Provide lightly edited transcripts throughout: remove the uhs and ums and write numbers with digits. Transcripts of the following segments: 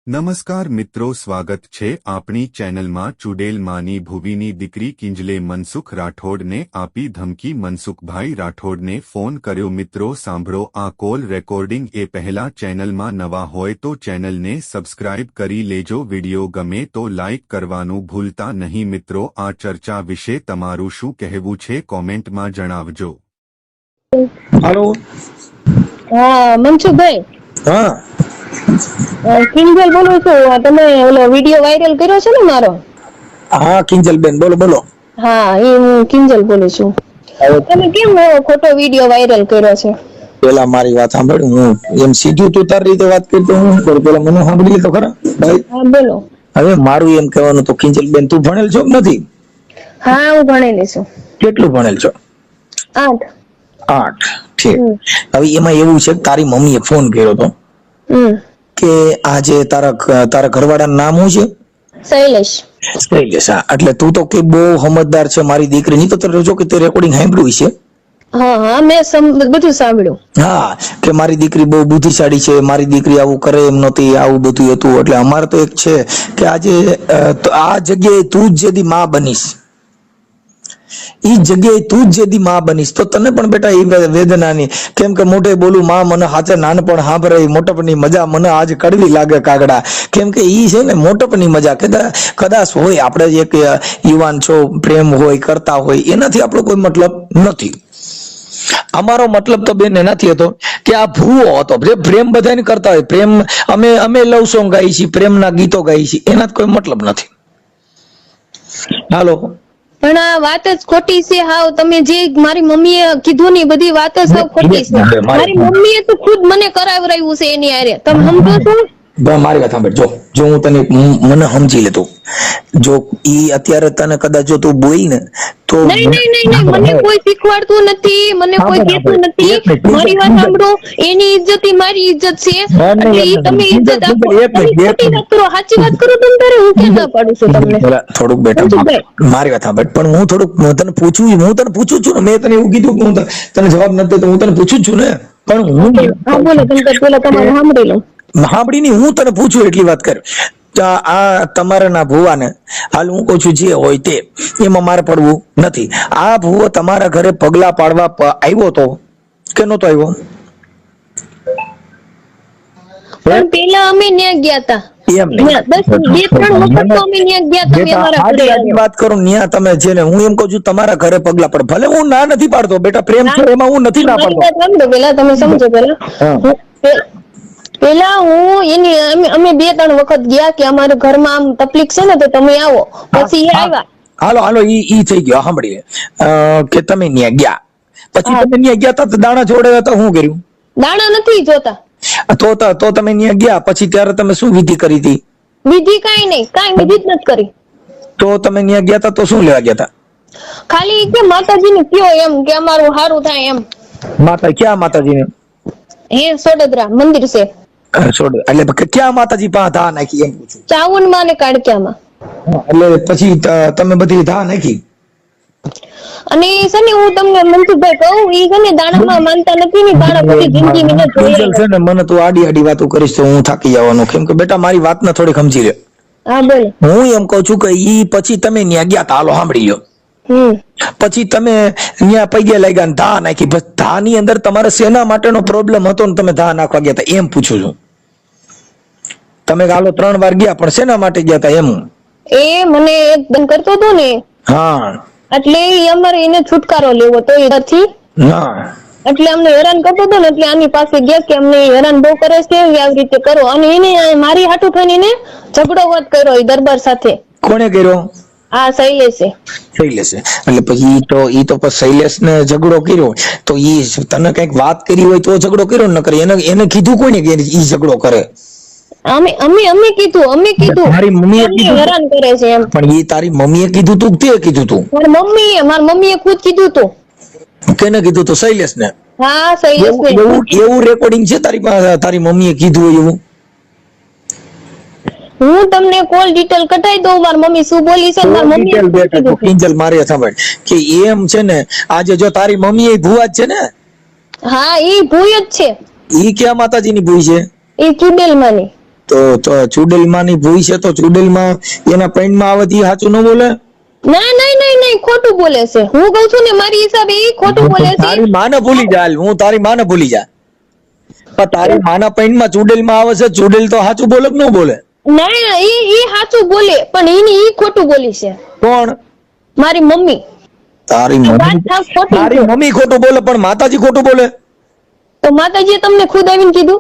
નમસ્કાર મિત્રો, સ્વાગત છે આપણી ચેનલમાં। ચુડેલ માની ભુવીની દીકરી કિંજલે મનસુખ રાઠોડને આપી ધમકી। મનસુખભાઈ રાઠોડને ફોન કર્યો। મિત્રો સાંભળો આ કોલ રેકોર્ડિંગ એ પહેલા ચેનલમાં નવા હોય તો ચેનલને સબસ્ક્રાઇબ કરી લેજો। વિડિયો ગમે તો લાઇક કરવાનું ભૂલતા નહીં। મિત્રો આ ચર્ચા વિશે તમારું શું કહેવું છે કોમેન્ટમાં જણાવજો। हेलो हाँ मनसुखभाई हाँ કિંજલ બોલું છું। તમે ઓલો વિડિયો વાયરલ કર્યો છે ને મારો? हाँ किंजल बेन बोलो बोलो। હા એ હું કિંજલ બોલું છું। તમે કેમ એવો ખોટો વિડિયો વાયરલ કર્યો છે? પેલા મારી વાત સાંભળ, હું એમ સીધું તું તારી રીતે વાત કરતો હું કરું, પેલા મને સાંભળી તો ખરા ભાઈ। હા બોલો। હવે મારું એમ કહેવાનું તો કિંજલ બેન તું ભણેલ છો કે નથી? હા હું ભણેલી છું। કેટલું ભણેલ છો? 8। 8 ઠીક। હવે એમાં એવું છે કે તારી મમ્મીએ ફોન કર્યો તો કે આજે તારા ઘરવાળાનું નામ શું છે? શૈલેષ। શૈલેષ, હા। એટલે તું તો કે બહુ સમજદાર છે મારી દીકરી ની, તો તને જો કે તે રેકોર્ડિંગ સાંભળ્યું છે? હા હા મેં બધું સાંભળ્યું। હા કે મારી દીકરી બહુ બુદ્ધિશાળી છે, મારી દીકરી આવું કરે એમ નહોતી, આવું બધું હતું। એટલે અમારે તો એક છે કે આજે આ જગ્યાએ તું જ જેદી માં બનીશ, ઈ જગ્યાએ તું જ જેદી માં બનીશ તો તને પણ બેટા એ વેદનાની, કેમ કે મોઢે બોલું માં મને હાચે નાનપણ સાંભળે, મોટપની મજા મને આજ કડવી લાગે કાગડા। કેમ કે ઈ છે ને મોટપની મજા કદાચ હોય, આપણે એક યુવાન છો, પ્રેમ હોય, કરતા હોય, એનાથી આપણો કોઈ મતલબ નથી। અમારો મતલબ તો બેન એનાથી હતો કે આ ભૂવો હતો, પ્રેમ બધાને કરતા હોય, પ્રેમ અમે લવ સોંગ ગાઈ છીએ, પ્રેમના ગીતો ગાઈ છીએ, એના કોઈ મતલબ નથી। હાલો પણ આ વાત જ ખોટી છે હાવ। તમે જે મારી મમ્મીએ કીધું ને બધી વાત જ હાવ ખોટી છે। મારી મમ્મીએ તો ખુદ મને કરાવરાયું છે એની હારે, તમે સમજો છો? મારી વાત સાંભળ, જો હું તને મને સમજી લેતો, જો ઈ અત્યારે તને કદાચ જો તું બોલ ને તો નહીં મને કોઈ શીખવાડતું નથી, મને કોઈ કહેતું નથી। મારી વાત સાંભળો, એની ઇજ્જત ઈ મારી ઇજ્જત છે, એટલે ઈ તમે ઇજ્જત આપો। તમે ખોટી વાત કરો, સાચી વાત કરો તમે તારે, હું ક્યાં ના પાડું છું તમને? થોડુંક બેટા મારી વાત સાંભળ, પણ હું થોડુંક તને પૂછું છું ને, મેં તને એવું કીધું કે હું તને જવાબ નથી તો હું તને પૂછું છું ને, પણ હું હા બોલો, તમે પેલા તમારે સાંભળી લો। સાંભળીને હું તને પૂછું એટલી વાત કર। આ તમારા ના ભુવાને હાલ હું કહું છું જે હોય તે, એમાં મારે પડવું નથી। આ ભુવો તમારા ઘરે પગલા પાડવા આવ્યો તો કે નતો આવ્યો? પણ પેલા અમે ન્યા ગયા હતા, એમ નહીં, 2-3 વખત તો અમે ન્યા ગયા હતા। તમે અમારા ઘરે વાત કરો ન્યા તમે છે ને, હું એમ કહું છું તમારા ઘરે પગલા પડે, ભલે હું ના નથી પાડતો બેટા, પ્રેમ છે એમાં હું નથી ના પાડતો। પેલા તમે સમજો, પેલા હું એની અમે 2-3 વખત ગયા કે અમારા ઘરમાં આમ તકલીફ છે ને તો તમે આવો, પછી એ આવ્યા। હાલો ઈ થઈ ગયો, સાંભળી કે તમે ન્યા ગયા, પછી તમે ન્યા ગયા તા દાણા જોડે હતા, શું કર્યું? દાણા નથી જોતા। તો તમે ન્યા ગયા પછી ત્યારે તમે શું વિધિ કરી હતી? વિધિ કાઈ નહીં, કાઈ વિધિ જ નથી કરી। તો તમે ન્યા ગયા તા તો શું લેવા ગયા તા? ખાલી કે માતાજીને કયો એમ કે અમારું સારું થાય એમ। માતા ક્યાં માતાજીને? હે સોડદરા મંદિર છે। એટલે ક્યાં માતાજી પાસે ધા નાખી એમ પૂછું? ચાવનમાં ને કાડકિયામાં। એટલે પછી તમે બધી ધા નાખી? અને છે ને હું તમને મનસુખભાઈ કહું, ઈ છે ને દાણામાં માનતા નથી ને, દાણા બધી જિંદગી મને જોઈ છે ને, મને તું આડી વાતો કરીશ તો હું થાકી જવાનો, કેમ કે બેટા મારી વાતને થોડી સમજી લે। હા બોલ। હું એમ કહું છું કે ઈ પછી તમે ન્યા ગયા તા, હાલો સાંભળી લો, પછી તમે ન્યા પગે લાગ્યા ને ધા નાખી, બસ ધા ની અંદર તમારે શેના માટેનો પ્રોબ્લેમ હતો ને તમે ધા નાખવા ગયા તા એમ પૂછું છું? તમે હાલો 3 વાર ગયા પણ શેના માટે ગયા તા એમ? એ મને એક બંધ કરતો હતો ને, હા, એટલે અમારે એને છુટકારો લેવો તો એ નથી, એટલે અમને હેરાન કરતો હતો ને, એટલે આની પાસે ગયા કે અમને હેરાન બહુ કરે છે, આવી રીતે કરો। અને એને મારી હાટુ થઈને એને ઝઘડો વધ કર્યો એ દરબાર સાથે। કોને કર્યો? આ શૈલેષે। એટલે પછી ઈ તો પછી શૈલેષ ને ઝઘડો કર્યો તો ઈ તને કઈક વાત કરી હોય તો ઝઘડો કર્યો ન કરે, એને કીધું કોને કે ઈ ઝઘડો કરે? અમે કીધું મારી મમ્મીએ કીધું હેરાન કરે છે એમ। પણ ઈ તારી મમ્મીએ કીધું તું તે કીધું તું? મારી મમ્મીએ ખુદ કીધું તું। કેને કીધું તું? શૈલેષ ને? હા શૈલેષ ને। એવું રેકોર્ડિંગ છે તારી પાસે, તારી મમ્મીએ કીધું હોય એવું? હું તમને કોલ ડિટેલ કટાઈ દઉં, મારી મમ્મી શું બોલી છે, મારી મમ્મી કિંજલ મારે સાંભળ કે એમ છે ને, આજે જો તારી મમ્મી એ ભુવા જ છે ને? હા ઈ ભૂય જ છે। ઈ ક્યાં માતાજીની ભૂઈ છે? એ ચુડેલ માની। તો ચુડેલમાં ની ભૂઈ છે તો ચુડેલમાં એના પૈણમાં આવે ઈ સાચું ન બોલે? ના નહીં ખોટું બોલે છે. હું કહું છું ને મારી હિસાબે ઈ ખોટું બોલે છે. તારી માને ભૂલી જા, હું તારી માને ભૂલી જા, પણ તારી માના પૈણમાં ચુડેલમાં આવે છે, ચુડેલ તો સાચું બોલે કે ન બોલે? ના ઈ સાચું બોલે, પણ ઈ ખોટું બોલી છે. કોણ? મારી મમ્મી. તારી મમ્મી ખોટું બોલે, પણ માતાજી ખોટું બોલે? તો માતાજીએ તમને ખુદ આવીને કીધું?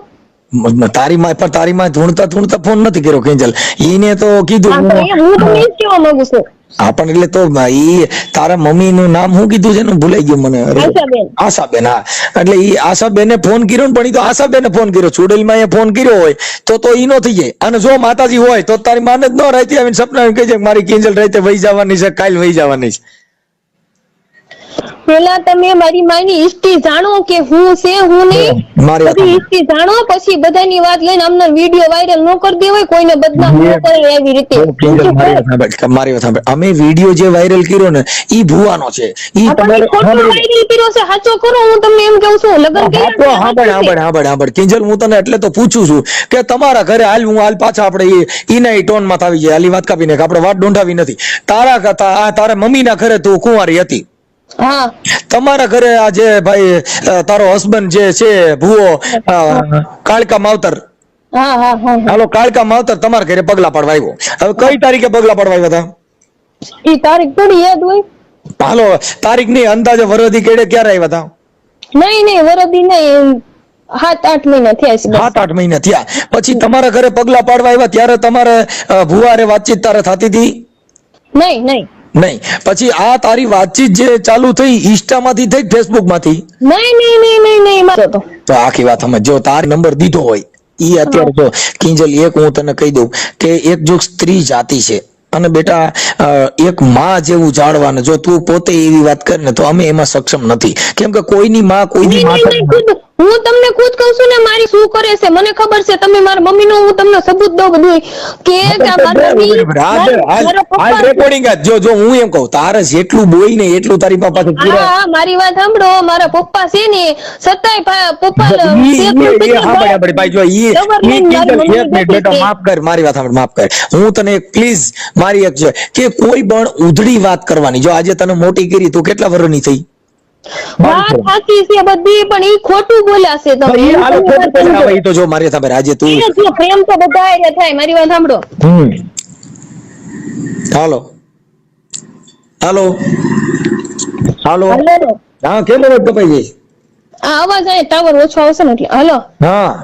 તારી માં ધૂણતા ફોન નથી કર્યો કિંજલ, ઈને તો કીધું. હું તમને ઈ જ કહેવા માંગુ છું. હા પણ એટલે તો ઈ તારા મમ્મી નું નામ શું કીધું છે ને, ભૂલાઈ ગયું મને. આશાબેન. હા, એટલે ઈ આશાબેને ફોન કર્યો ને, પણ ઈ તો આશાબેને ફોન કર્યો. ચુડેલમાં એ ફોન કર્યો હોય તો ઈ નો થઈ જાય. અને જો માતાજી હોય તો તારી માને જ ન રાતે આવીને સપના કહે છે મારી કિંજલ રાતે વહી જવાની છે, કાલ વહી જવાની છે. પેલા તમે મારી માની હિસ્ટ્રી જાણો કે હું છે હું નહીં. બધી હિસ્ટ્રી જાણો, પછી બધાની વાત લઈને અમને વિડિયો વાયરલ ન કરી દેવાય, કોઈને બદનામ ન કરે એવી રીતે. મારી વાત સાંભળ, અમે વિડિયો જે વાયરલ કર્યો ને ઈ ભુવાનો છે. ઈ તમારે ખોટો વાયરલ કર્યો છે, સાચો કરો. હું તમને એમ કહું છું લગન કર્યા. સાંભળ કિંજલ, હું તને એટલે તો પૂછું છું કે તમારા ઘરે હાલ પાછા આપણે ઈના ટોન માં આવી જાય. હાલી વાત કાપીને આપણે વાત ડોંઢાવી નથી. તારા મમ્મીના ઘરે તું કુંવારી હતી. હા, તમારા ઘરે આ જે ભાઈ તારો હસબન્ડ જે છે ભુવો કાળકા માવતર, હાલો કાળકા માવતર તમારા ઘરે પગલા પાડવા આવ્યો. હવે કઈ તારીખે પગલા પાડવા આવ્યા હતા? ઈ તારીખ થોડી યાદ હોય. હાલો તારીખ ની અંદાજે વરદી કેડે ક્યારે આવ્યા હતા? નહીં વરદી નહીં, 7-8 મહિના થયા છે. 7-8 મહિના થયા. પછી તમારા ઘરે પગલા પાડવા આવ્યા ત્યારે તમારે ભુવારે વાતચીત તારે થતી હતી? નહીં. પછી આ તારી વાતચીત જે ચાલુ થઈ ઇન્સ્ટા માંથી થઈ, ફેસબુક માંથી? નહીં. તો આખી વાત સમજ. જો તાર નંબર દીધો હોય ઈ અત્યારે જો કિંજલ, એક હું તને કહી દઉં કે એક જો સ્ત્રી જાતિ છે અને બેટા એક માં જેવું જાણવાનું, જો તું પોતે એવી વાત કરે ને તો અમે એમાં સક્ષમ નથી. કેમ કે કોઈની માં હું તમને ખુદ કહું છું ને મારી શું કરે છે મને ખબર છે. તમે મારા મમ્મી નું હું તમને સબૂત દઉં બધું કે રેકોર્ડિંગ જો હું એમ કહું, તારે જેટલું બોય ને એટલું તારી પપ્પા મારી વાત સાંભળો. મારા પપ્પા છે ને છતાંય પપ્પા માફ કર, મારી વાત સાંભળ, માફ કર. હું તને પ્લીઝ મારી એક છે કે કોઈ પણ ઉધડી વાત કરવાની. જો આજે તને મોટી કરી, તું કેટલા વર્ષની થઈ? વાત સાચી છે બધી, પણ ઈ ખોટું બોલ્યા છે તમે. તો જો મારી સાંભળ, આજે તું પ્રેમ તો બધા થાય. મારી વાત સાંભળો. હાલો હા, કેમ કપાઈ ગઈ? આ અવાજ આ ટાવર ઓછો આવશે ને એટલે. હાલો. હા,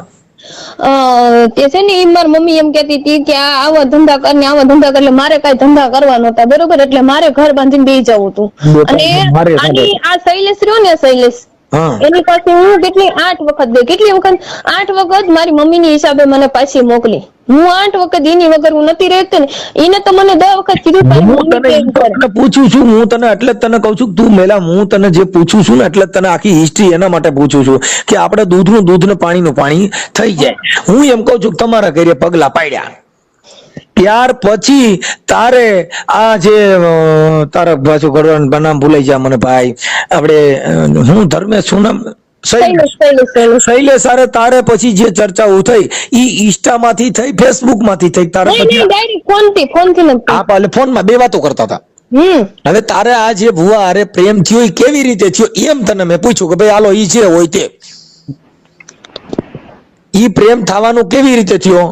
તે છે ને મારી મમ્મી એમ કેતી હતી કે આવા ધંધા કર ને આવા ધંધા કર. એટલે મારે કઈ ધંધા કરવા નતા, બરોબર. એટલે મારે ઘર બાંધીને બેસી જવું હતું. અને આ શૈલેષ રહ્યો ને, શૈલેષ એની પાસે હું કેટલી 8 વખત મારી મમ્મી ની હિસાબે મને પાછી મોકલી. હું 8 વખત એની વગર હું નથી રહેતી ને. એને તો મને 10 વખત કીધું. હું તને પૂછું છું, હું તને એટલે જ તને કહું છું તું મેલા, હું તને જે પૂછું છું ને એટલે તને આખી હિસ્ટ્રી એના માટે પૂછું છું કે આપણે દૂધનું દૂધ ને પાણીનું પાણી થઈ જાય. હું એમ કહું છું તમારા ઘરે પગલા પાડ્યા ત્યાર પછી તારે આ જે તારા પાછું કરવાનું બનામ ભૂલાઈ જાય મને ભાઈ, આપણે હું ધર્મેશ શું નામ, શૈલેષ સારે તારે પછી જે ચર્ચાઓ થઈ ઈ ઇન્સ્ટા માંથી થઈ, ફેસબુક માંથી થઈ. તારે ફોન માં બે વાતો કરતા હતા. હવે તારે આ જે ભુવા અરે પ્રેમ થયો કેવી રીતે થયો એમ તને મેં પૂછ્યું કે ભાઈ હાલો ઈ જે હોય તે ઈ પ્રેમ થવાનું કેવી રીતે થયો?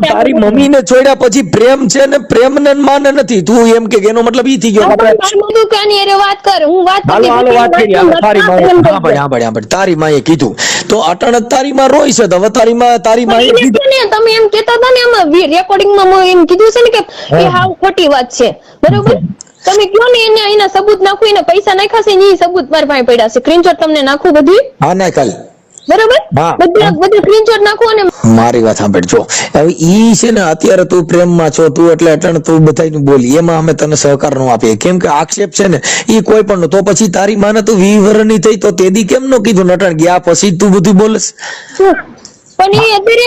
તારી મમ્મી ને છોડ્યા પછી પ્રેમ છે ને પ્રેમ ને માને નથી. તું એમ કે એનો મતલબ ઈ થઈ ગયો તારી માએ કીધું તો અટણ તારી માં રોય છે. હવે તારી માં તમે એમ કેતા હતા ને એમાં રેકોર્ડિંગ માં એમ કીધું છે ને કે એ હાવ ખોટી વાત છે, બરોબર. તમે કયો ને એને એના સબૂત નાખું, એને પૈસા નાખ્યા છે ને એ સબૂત મારા પાસે પડ્યા છે. સ્ક્રીનશોટ તમને નાખું બધું. હા નાખ, બરોબર. બધું સ્ક્રીનશોટ નાખો. અને મારી વાત સાંભળજો, હવે ઈ છે ને અત્યારે તું પ્રેમમાં છો, તું એટલે તું બધાનું બોલી એમાં અમે તને સહકાર નો આપીએ. કેમ કે આક્ષેપ છે ને ઈ કોઈ પણ તો પછી તારી માને તું 20 વર્ષની થઈ તો તેદી કેમ નો કીધું? નટણ ગયા પછી તું બધું બોલસ. પણ એ અત્યારે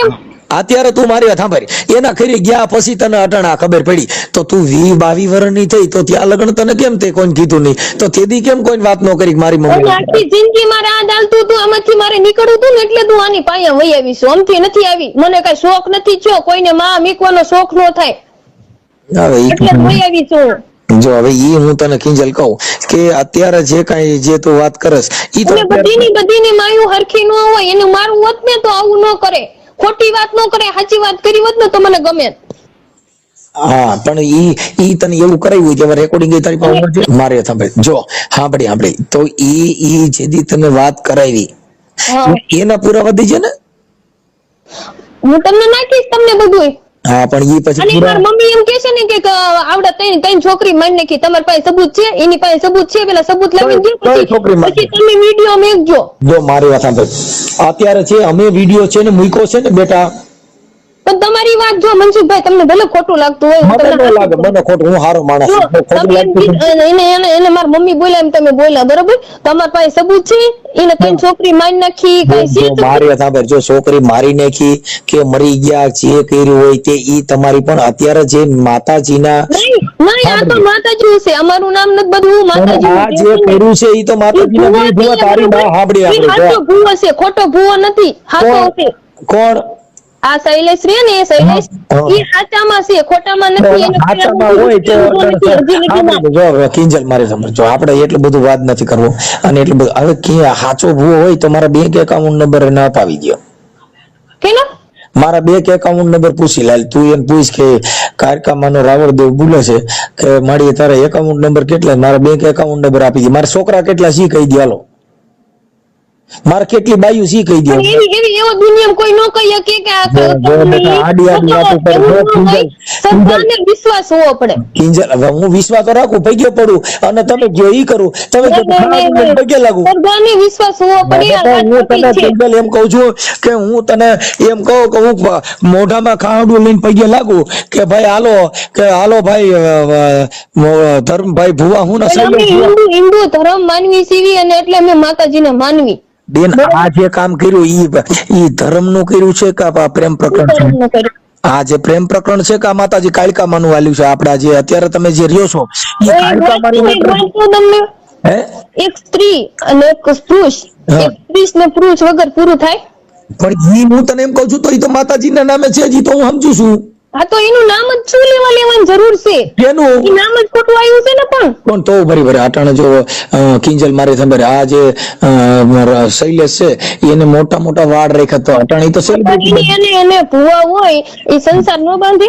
અત્યારે તું મારી વાત સાંભળી, એના ખરી ગયા પછી તને અટાણા ખબર પડી, તો તું 20-22 વર્ષની થઈ તો ત્યાં લગ્ન તને કેમ તે કોઈ કીધું નહીં, તો તેથી કેમ કોઈ વાત ન કરી મારી મમ્મી? આખી જિંદગી મારે આ ચાલતું હતું, આમાંથી મારે નીકળવું હતું ને એટલે તું આની પાયા વહી આવી છું. આમથી નથી આવી, મને કઈ શોખ નથી થયો, કોઈને માં મીકવાનો શોખ ન થાય એટલે વહી આવી છું. જો હવે ઈ હું તને કિંજલ કહું કે અત્યારે જે કઈ જે તું વાત કરસ ઈ તો બધીની માયું હરખી ન હોય, એનું મારું હોત ને તો આવું ન કરે, ખોટી વાત ન કરે, સાચી વાત કરી હોત ને તો મને ગમે. હા પણ ઈ તને એવું કરાવ્યું કે રેકોર્ડિંગ તારી પાસે મારે સાંભળી, જો સાંભળી તો ઈ જેદી તને વાત કરાવી એના પુરાવા દીજે ને, હું તમને નાખીશ તમને બધું. હા પણ ઈ પછી અને મારી મમ્મી એમ કહે છે ને કે આવડા ત્રણ છોકરી મારી નાખી, તમારી પાસે સબૂત છે? એની પાસે સબૂત છે, પેલા સબૂત લાવી દો પછી તમે વિડિયો મેકજો. જો મારી વાત સાંભળ, અત્યારે છે અમે વિડિયો છે ને મૂક્યો છે ને બેટા, પણ તમારી વાત જો મનસુખભાઈ તમને ભલે ખોટું લાગતું હોય, મને ન લાગે, મને ખોટું, હું હારો માણસ એને મારી મમ્મી બોલ્યા એમ તમે બોલ્યા, બરોબર? તમારી પાસે સબૂત છે? એને ત્રણ છોકરી મારી નાખી કઈ છે? મારી વાત સાંભળ, જો છોકરી મારી નાખી કે મરી ગયા જે કર્યું હોય તે ઈ તમારી, પણ અત્યારે જે માતાજીના નહીં આ તો માતાજી છે, અમારું નામ નથી બધું માતાજી જે કર્યું છે ઈ તો માતાજીના ભૂવા તારી ના હાબડી આપણે ભૂવો છે, ખોટો ભૂવો નથી, હાચો છે. કોણ? આ શૈલેષ રે ને, શૈલેષ ઈ સાચામાં છે, ખોટામાં નથી. એને સાચામાં હોય તો જો કિંજલ મારી સમજો, આપણે એટલું બધું વાત નથી કરવું અને એટલું બધું. હવે કે સાચો ભૂવો હોય તો મારા બેંક એકાઉન્ટ નંબર એને અપાવી દો. કેનો? મારા બેંક એકાઉન્ટ નંબર પૂછી લાલ, તું એમ પૂછ કે કારકામાનો રાવળદેવ બોલે છે કે મારી તારા એકાઉન્ટ નંબર કેટલા, મારા બેંક એકાઉન્ટ નંબર આપી દે. મારા છોકરા કેટલા સી કહી દે, હાલો મારે કેટલી બાયુ સી કહી દે. એવી એવો દુનિયામાં કોઈ નો કહી શકે કે સરકારને વિશ્વાસ હોવો પડે. કિંજલ હવે હું વિશ્વાસ તો રાખું, પૈકે પડું અને તમે જો ઈ કરું, તમે પૈકે લાગુ, સરકારને વિશ્વાસ હોવો પડે. હું તને કિંજલ એમ કહું છું કે હું તને એમ કહું કે હું મોઢામાં ખાવડું લઈને પૈકે લાગુ કે ભાઈ હાલો ભાઈ ધર્મભાઈ ભુવા હું હિન્દુ ધર્મ માનવી સીવી અને એટલે અમે માતાજીને માનવી. બેન આ જે કામ કર્યું ઈ ધર્મ નું કર્યું છે કે પ્રેમ પ્રકરણ છે? આ જે પ્રેમ પ્રકરણ છે કે માતાજી કાલિકા માનું વાલ્યું છે? આપડા જે અત્યારે તમે જે રહ્યો છો ઈ કાલિકા માનું. હે એક સ્ત્રી અને એક પુરુષ, એક પુરુષ ને પુરુષ વગર પૂરું થાય? પણ ઈ હું તને એમ કહું છું તો ઈ તો માતાજીના નામે છે, જી તો હું સમજુ છું. હા તો એનું નામ જ શું લેવાની જરૂર છે? એનું નામ જ ખોટું આવ્યું છે ને. પણ તો ભરી અટાણે જો કિંજલ મારી ખબર, આ જે શૈલેષ છે એને મોટા મોટા વાળ રાખ્યા, તો અટાણે તો એને ભૂવા હોય એ સંસાર નો બાંધે?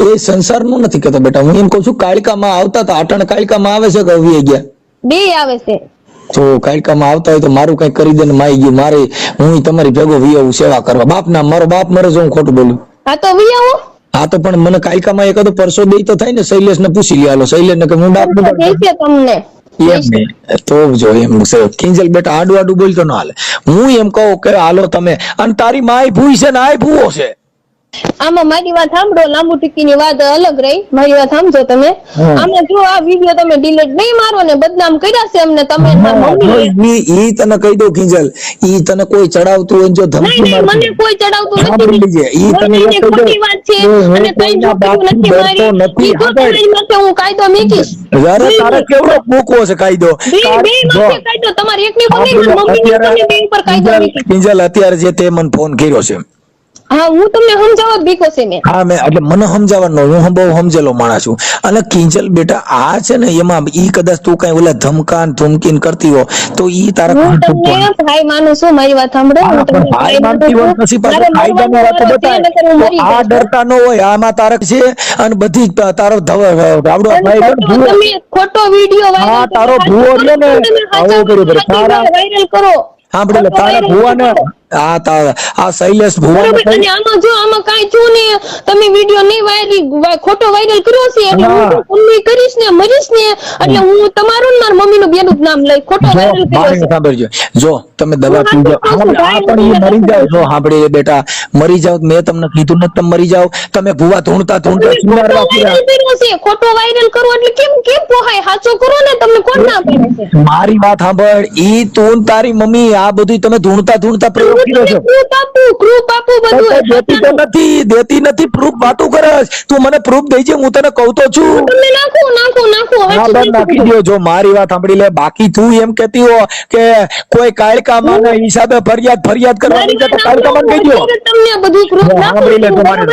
એ સંસાર નું નથી કેતો બેટા, હું એમ કઉ છું કાલિકામાં આવતા હતા, અટાણે કાલિકામાં આવે છે કે આવી ગયા? બે આવે છે. તો કાલિકામાં આવતા હોય તો મારું કઈ કરી દે ને માઈ ગયું, મારે હું તમારી ભેગો વિયાવું સેવા કરવા. બાપ ના મારો બાપ મરે જો હું ખોટું બોલું? હા તો વિયાવો. હા તો પણ મને કાયકામાં એકાદો પરસો બે તો થાય ને, શૈલેષ ને પૂછી લે, હાલો શૈલેષ ને કે હું બાપ તમને તો જો એમ કિંજલ બેટા આડું બોલતો ના હાલે. હું એમ કહું કે હાલો તમે, અને તારી માય ભૂઈ છે ને આ ભૂવો છે. આમાં મારી વાત સાંભળો, લાંબુ ટીકી ની વાત અલગ રહી, મારી વાત સમજો તમે. આમાં જો આ વિડિયો તમે ડિલીટ નહીં મારો ને બદનામ કર્યા છે અમને તમે. ઈ તને કહી દઉં કિંજલ, ઈ તને કોઈ ચડાવતું હોય જો ધમકી મારે, મને કોઈ ચડાવતું નથી. ઈ તને ખોટી વાત છે અને કઈ નથી મારી. ઈ તો તમારી માથે હું કાયદો મેકીશ. યાર તારે કેવડો મૂકવો છે કાયદો? બે માથે કાયદો તમારી એકની પર નહીં, મમ્મીની તમે બે પર કાયદો મેકીશ. કિંજલ અત્યારે જે તે મને ફોન કર્યો છે, હા હું તમને સમજાવવા બીકો છે મેં. હા મેં એટલે મને સમજાવવાનો, હું બહુ સમજેલો માણસ છું. અને કિંજલ બેટા આ છે ને એમાં ઈ કદાચ તું કઈ ઓલા ધમકાન ધમકીન કરતી હો તો ઈ તારા ભાઈ માનું છું, મારી વાત સાંભળો. ભાઈ માનતી હોય પછી પાછો કાયદામાં વાતો બતાય, આ ડરતા ન હોય. આમાં તારક છે અને બધી તારો આવડો ભાઈ ખોટો વિડિયો હા તારો ભૂવો રહ્યો ને વાયરલ કરો. સાંભળે તારા ભૂવા ને આ શૈલેષ ભુવા, અને આમાં જો આમાં કાઈ છું ને તમે વિડિયો નહીં વાયરલ ખોટો વાયરલ કર્યો છે એટલે હું મમ્મી કરીશ ને મરીશ ને એટલે હું તમારું ને મારા મમ્મીનું બેનું નામ લઈ ખોટો વાયરલ કર્યો છે. સાંભળજો, જો તમે દવા પીજો આ પણ એ મરી જાવ છો. સાંભળે બેટા મરી જાવ, મેં તમને કીધું ને તમે મરી જાવ. તમે ભુવા ધૂણતા સુનારવા છે ખોટો વાયરલ કરો એટલે કેમ પોહાય? સાચો કરો ને, તમને કોણ ના આપે છે? મારી વાત સાંભળ, ઈ તું તારી મમ્મી આ બધું તમે ધૂણતા પ્રયોગ કીધો છે. પ્રૂફ આપું બધું દેતી નથી પ્રૂફ વાતું કરે છે. તું મને પ્રૂફ દેજે, હું તને કહું તો છું. તમને નાખું હા બેન, નાખી દ્યો. જો મારી વાત સાંભળી લે, બાકી તું એમ કહેતી હો કે કોઈ કાયકામાં ના હિસાબે ફરિયાદ કરવાની છે તો કાયકામાં કહી દ્યો. તમને બધું પ્રૂફ સાંભળી લે તમારે.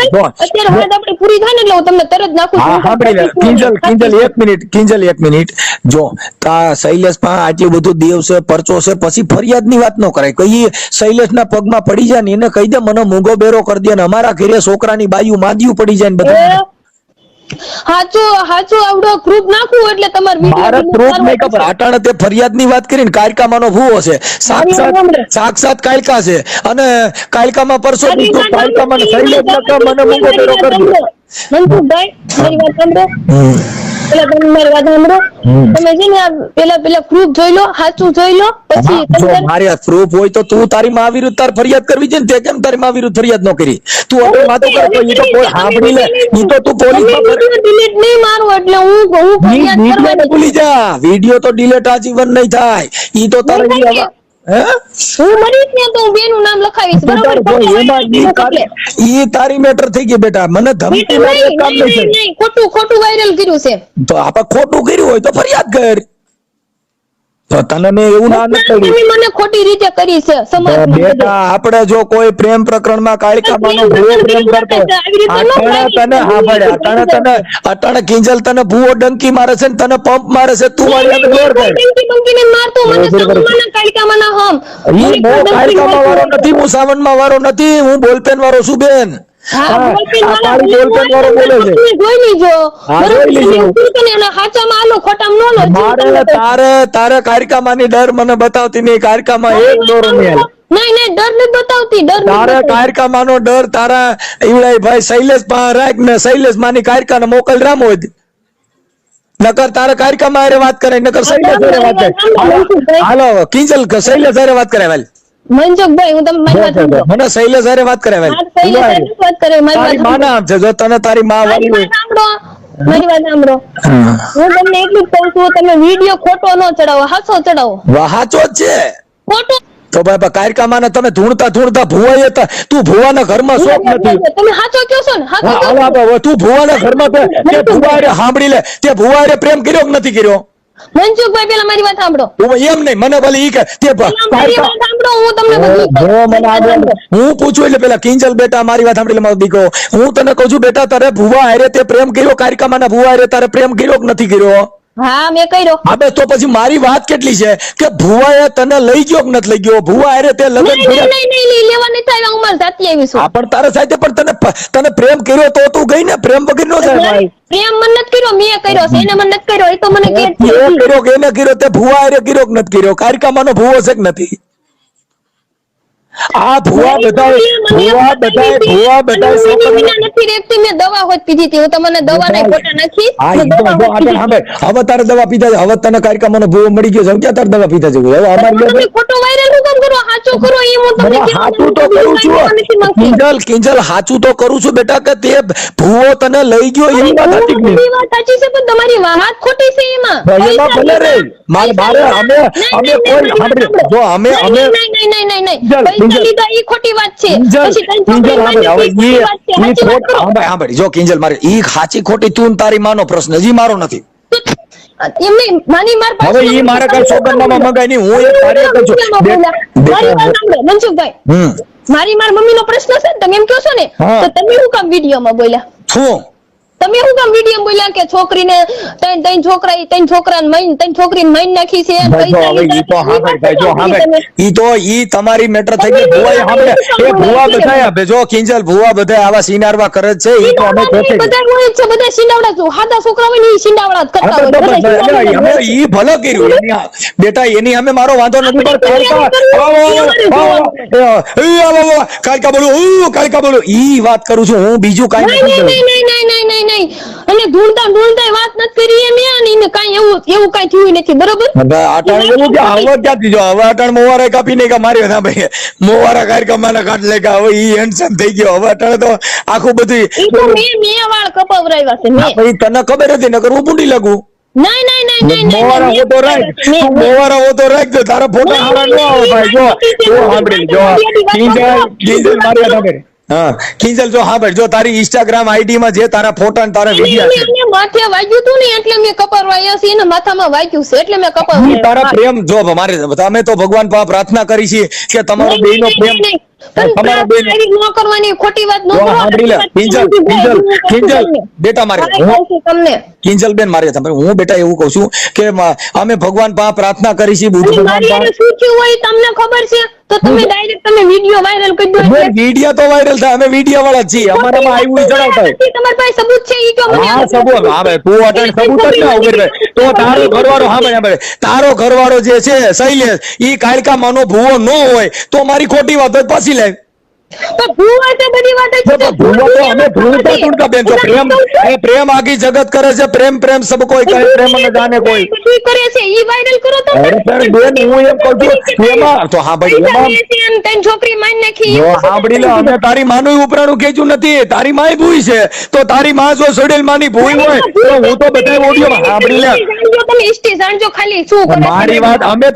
અત્યારે વાત આપણી પૂરી થાય ને એટલે હું તમને તરત નાખું હા સાંભળી લે. કિંજલ એક મિનિટ. જો તા શૈલેષ પાસે આટલું બધું દેવ છે, પરચો છે, પછી ફરિયાદ ની વાત ન કરાય. કઈ શૈલેષ ના પગમાં પડી જાય ને એને કહી દે મને મૂંગો બેરો કરી દે, ને અમારા ઘરે છોકરાની બાયું માદિયું પડી જાય ને બધું. હાચું આવડો પ્રૂફ નાખું એટલે તમાર મારા પ્રૂફ નહીં ખબર. અટાણે તે ફરિયાદ ની વાત કરીને કાયકામાંનો ભૂવો છે, સાક્ષાત કાયકા છે, અને કાયકામાં પરસો દીધો, કાયકામાં શૈલેષ મને મૂંગો બેરો કરી દે. મનસુખભાઈ મારી વાત સાંભળો. તમે મારી વાત સાંભળો. તમે છે ને પેલા પ્રૂફ જોઈ લો, સાચું જોઈ લો, પછી મારે પ્રૂફ હોય તો તું તારી માં વિરુદ્ધ તાર ફરિયાદ કરવી છે ને, તે કેમ તારી માં વિરુદ્ધ ફરિયાદ ન કરી? તું હવે વાતો કરે તો ઈ તો કોઈ સાંભળી લે. ઈ તો તું પોલીસ ડિલીટ નહીં મારું એટલે હું ફરિયાદ કરવાની. ભૂલી જા, વિડિયો તો ડિલીટ આજીવન નહીં થાય. ઈ તો તારે હું મરીશ ને તો હું બેનું નામ લખાવીશ, બરોબર? ઈ તારી મેટર થઈ ગઈ બેટા. મને ધમકી મારી એક કામ નહીં. ખોટું વાયરલ કર્યું છે તો આપણે ખોટું કર્યું હોય તો ફરિયાદ કર. તો તને મેં એવું ના નથી મને ખોટી રીતે કરી છે સમાજ. બેટા આપણે જો કોઈ પ્રેમ પ્રકરણમાં કાળિકામાંનો ભૂવો પ્રેમ કરતો અટાણે કિંજલ તને ભૂવો ડંકી મારે છે ને તને પંપ મારે છે, તું મારી આગળ દોડ કર. ડંકી મારતો મને સાવનમાં કાળિકામાંના હમ. હું કાળિકામાં વાળો નથી, હું સાવનમાં વાળો નથી, હું બોલપેન વાળો છું બેન. તારે કારિકામાં ડર મને બતાવતી નહીં. કારિકામાં એક દોરો નહીં. નહીં ડર નથી બતાવતી. તારે કારિકામાં નો ડર તારા ઈવડાઈ ભાઈ શૈલેષ પાસે રાખ ને, શૈલેષ માની કારિકાને મોકલ રામો જ. નકર તારે કારિકામાં હારે વાત કરે, નકર શૈલેષ હારે વાત કરે. હાલો કિંજલ શૈલેષ હારે વાત કરે. વાલ મનસુખભાઈ હું તમને મારી વાત સાંભળો. મને શૈલેષ હારે વાત કરે. વાલ વાત કરે મારી વાત માના છે. જો તને તારી માં વાળી હોય મારી વાત સાંભળો. હું તમને એટલું જ કહું છું, તમે વિડિયો ખોટો ન ચડાવો, હાચો ચડાવો. હાચો જ છે. ખોટો તો ભાઈ કાયકામાં તમે ધૂણતા ભુવાય હતા. તું ભુવાના ઘરમાં શોખ નથી. તમે હાચો કહો છો ને? તું ભુવાના ઘરમાં તે ભુવારે સાંભળી લે, તે ભુવારે પ્રેમ કર્યો કે નથી કર્યો? મનસુખભાઈ પેલા મારી વાત સાંભળો. એમ નહીં, મને ભલે ઈ કે તે મારી વાત સાંભળો. હું તમને હું પૂછું એટલે પેલા કિંજલ બેટા મારી વાત સાંભળી મારો દીકરો. હું તને કહું છું બેટા, તારે ભુવા હારે તે પ્રેમ કર્યો? કારિકામાંના ભુવા હારે તારે પ્રેમ કર્યો કે નથી કર્યો? હા મેં કર્યો. હવે તો પછી મારી વાત કેટલી છે કે ભુવાએ તને લઈ ગયો કે નથી લઈ ગયો? ભુવા હારે તે લગ્ન કર્યા? નહીં લેવા નથી આવ્યા, હું મારી જાતે આવી છું. પણ તારે સાથે પણ તને પ્રેમ કર્યો તો તું ગઈ ને? પ્રેમ વગર નો જાય ભાઈ. પ્રેમ મને નથી કર્યો, મેં કર્યો છે. એને મને નથી કર્યો, એ તો મને કે કર્યો કે એને કર્યો? તે ભુવા હારે કર્યો કે નથી કર્યો? કારિકામાંનો ભુવો છે કે નથી? આ ભુવા બધા નથી રેપતી. મેં દવા હોત પીધી હતી. હું તમને દવા ના ફોટા નાખી. હવે તારે દવા પીધા છે? હવે તને કારિકામાંનો ભુવો મળી ગયો છે, ક્યાં તારે દવા પીધા છે? હવે અમારે ફોટો વાયરલ હું કેમ કરો? હાચો કરો એ હું તમને હાચું તો કરું છું. કિંજલ હાચું તો કરું છું બેટા, કે તે ભુવો તને લઈ ગયો એની વાત સાચી કે નહીં? વાત સાચી છે, પણ તમારી વાત ખોટી છે એમાં. એમાં ભલે રે મારે અમે કોઈ સાંભળી જો અમે નહીં લીધા ઈ ખોટી વાત છે. પછી જો કિંજલ મારે ઈ સાચી ખોટી તું તારી માનો પ્રશ્ન, હજી મારો નથી. હવે ઈ મારે કઈ સોગંદનામા મંગાય નહીં. હું એક કાર્ય કરું છું. મનસુખભાઈ મારી મમ્મી નો પ્રશ્ન છે ને, તમે એમ કહો છો ને, તો તમે શું કામ વિડીયોમાં બોલ્યા? શું તમે શું કામ વિડીયો બોલ્યા કે છોકરીને ત્રણ છોકરીને મારી નાખી છે? ઈ તો ઈ તમારી મેટર થઈ ગઈ. ભુવા સાંભળે એ ભુવા બધા જો કિંજલ ભુવા બધા આવા સિનારવા કરે છે. ઈ તો અમે બધા હોય છે, બધા સિંડાવડા છો. હાદા છોકરા હોય ને ઈ સિંડાવડા જ કરતા હોય. અમે ઈ ભલે કર્યું બેટા, એની અમે મારો વાંધો નથી. કાળકા બોલું ઈ વાત કરું છું હું, બીજું કાંઈ નહીં. અને ઢૂંઢતા વાત નથી કરી મેં, કઈ એવું કઈ થયું નથી. બરોબર? અટાણ એવું કે હવે ક્યાંથી જો હવે અટાણ મોવારા કાપી નહીં કે મારી ના ભાઈ મોવારા કાર્યક્રમમાં કાઢ લે કે હવે ઈ હેન્ડસમ થઈ ગયો. હવે અટાણે તો આખું બધું મેં વાળ કપાવરાવ્યા છે. તને ખબર હતી, નકર હું પૂંડી લાગુ. નહીં નહીં નહીં નહીં મોવારા હોતો રાખ, તું મોવારા હોતો રાખ, તો તારા ફોટા હારા ન આવે ભાઈ. જો સાંભળી, જો કિંજલ મારી વાત સાંભળ. હા કિંજલ, જો સાંભળ, જો તારી ઇન્સ્ટાગ્રામ આઈડી માં જે તારા ફોટા ને તારા વિડિયા છે, એમને માથે વાગ્યું તું ને એટલે મેં કપારવાયા છે, એને માથામાં વાગ્યું છે એટલે મેં કપારવાયા. તારા પ્રેમ જો મારે, અમે તો ભગવાન પાસે પ્રાર્થના કરી છે કે તમારો બેયનો પ્રેમ, તમારા બેન ન કરવાની, ખોટી વાત ન કરો. સાંભળી લે કિંજલ બેટા, મારે તમને કિંજલ બેન મારે હું બેટા એવું કઉ છું કે અમે ભગવાન પાસે પ્રાર્થના કરી છે, બુદ્ધ ભગવાન મારી હારે શું થયું હોય તમને ખબર છે તો તમે ડાયરેક્ટ તમે વિડિયો વાયરલ કરી દો. વિડિયો તો વાયરલ થાય, અમે વિડિયો વાળા જ છીએ, અમારામાં આવ્યું જણાવતા હોય. તમારી પાસે સબૂત છે ઈ તો મને હા સબૂત, હા ભાઈ તું અટણ સબૂત જ ના ઉભી રહે. તો તારો ઘરવાળો, હા ભાઈ તારો ઘરવાળો જે છે શૈલેષ, ઈ કાળકા માનો ભૂવો ન હોય તો મારી ખોટી વાત જ પાછી લે. તો ભૂવા છે બધી વાત છે. ભૂવો તો અમે ભૂલતા ટૂંકા બેન, તો પ્રેમ એ પ્રેમ આખી જગત કરે છે, પ્રેમ પ્રેમ સબ કોઈ કહે, પ્રેમ ન જાને કોઈ. બધું કરે છે ઈ વાયરલ કરો તો. અરે પણ બેન હું એમ કહું છું એમાં તો, હા ભાઈ એમાં તને છોકરી મારી નાખી. જો સાંભળી લે, અમે તારી માનું ઉપરાણું ખેંચ્યું નથી, તારી માય ભૂઈ છે, તો તારી માં જો સોડેલ માની ભૂઈ હોય તો હું તો બધા ઓડિયોમાં સાંભળી લે. તમે હિસ્ટ્રી જાણજો ખાલી શું કરે. મારી વાત, અમે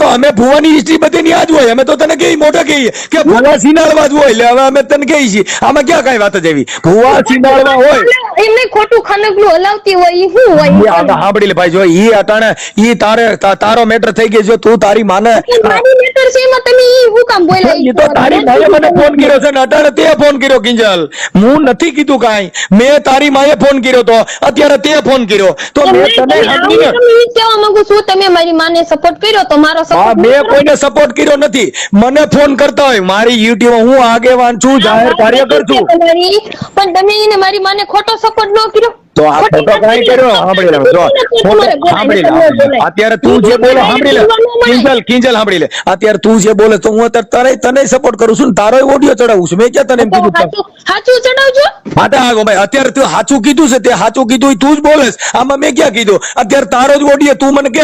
ભુવાની હિસ્ટ્રી બધી ની આજ હોય, અમે તો તને કઈ મોટા કહીએ કે ભુવા સિનાળવા જ હોય, એટલે હવે અમે તને કહી છીએ આમાં ક્યાં કઈ વાત જ એવી. ભુવા સિનાળવા હોય એમને ખોટું ખનકલું હલાવતી હોય ઈ શું હોય. સાંભળી લે ભાઈ, જો ઈ અટાણે ઈ તારો મેટર થઈ ગયો, જો તું તારી માને મારી મેટર છે એમાં તમે ઈ હું કામ બોલ્યા. ઈ તો તારી માએ મને ફોન કર્યો છે ને અટાણે તે ફોન કર્યો કિંજલ, હું નથી કીધું કાંઈ, મેં તારી માએ ફોન કર્યો તો અત્યારે તે ફોન કર્યો તો મેં તને સમજીને ઈ કહેવા માંગુ છું તમે મારી માને સપોર્ટ કર્યો તો મારો સપોર્ટ મેં કોઈને સપોર્ટ કર્યો નથી. મને ફોન કરતા હોય, મારી યુટ્યુબ હું આગેવાન છું, જાહેર કાર્યકર છું, પણ તમે એને મારી માને ખોટો સપોર્ટ ન કર્યો તો આ ફોટો કાંઈ કર્યો. સાંભળી લે, જો સાંભળી લે, અત્યારે તું જે બોલે સાંભળી લે કિંજલ સાંભળી લે, અત્યારે તું જે બોલે તો હું અત્યારે તને સપોર્ટ કરું છું, તારો ઓડિયો ચડાવું છું. મેં ક્યાં તને એમ કીધું સાચું ચડાવજો. હા તો ભાઈ અત્યારે તું સાચું કીધું છે, તે સાચું કીધું તું જ બોલે, આમાં મેં ક્યાં કીધું. અત્યારે તારો જ ઓડિયો તું મને કે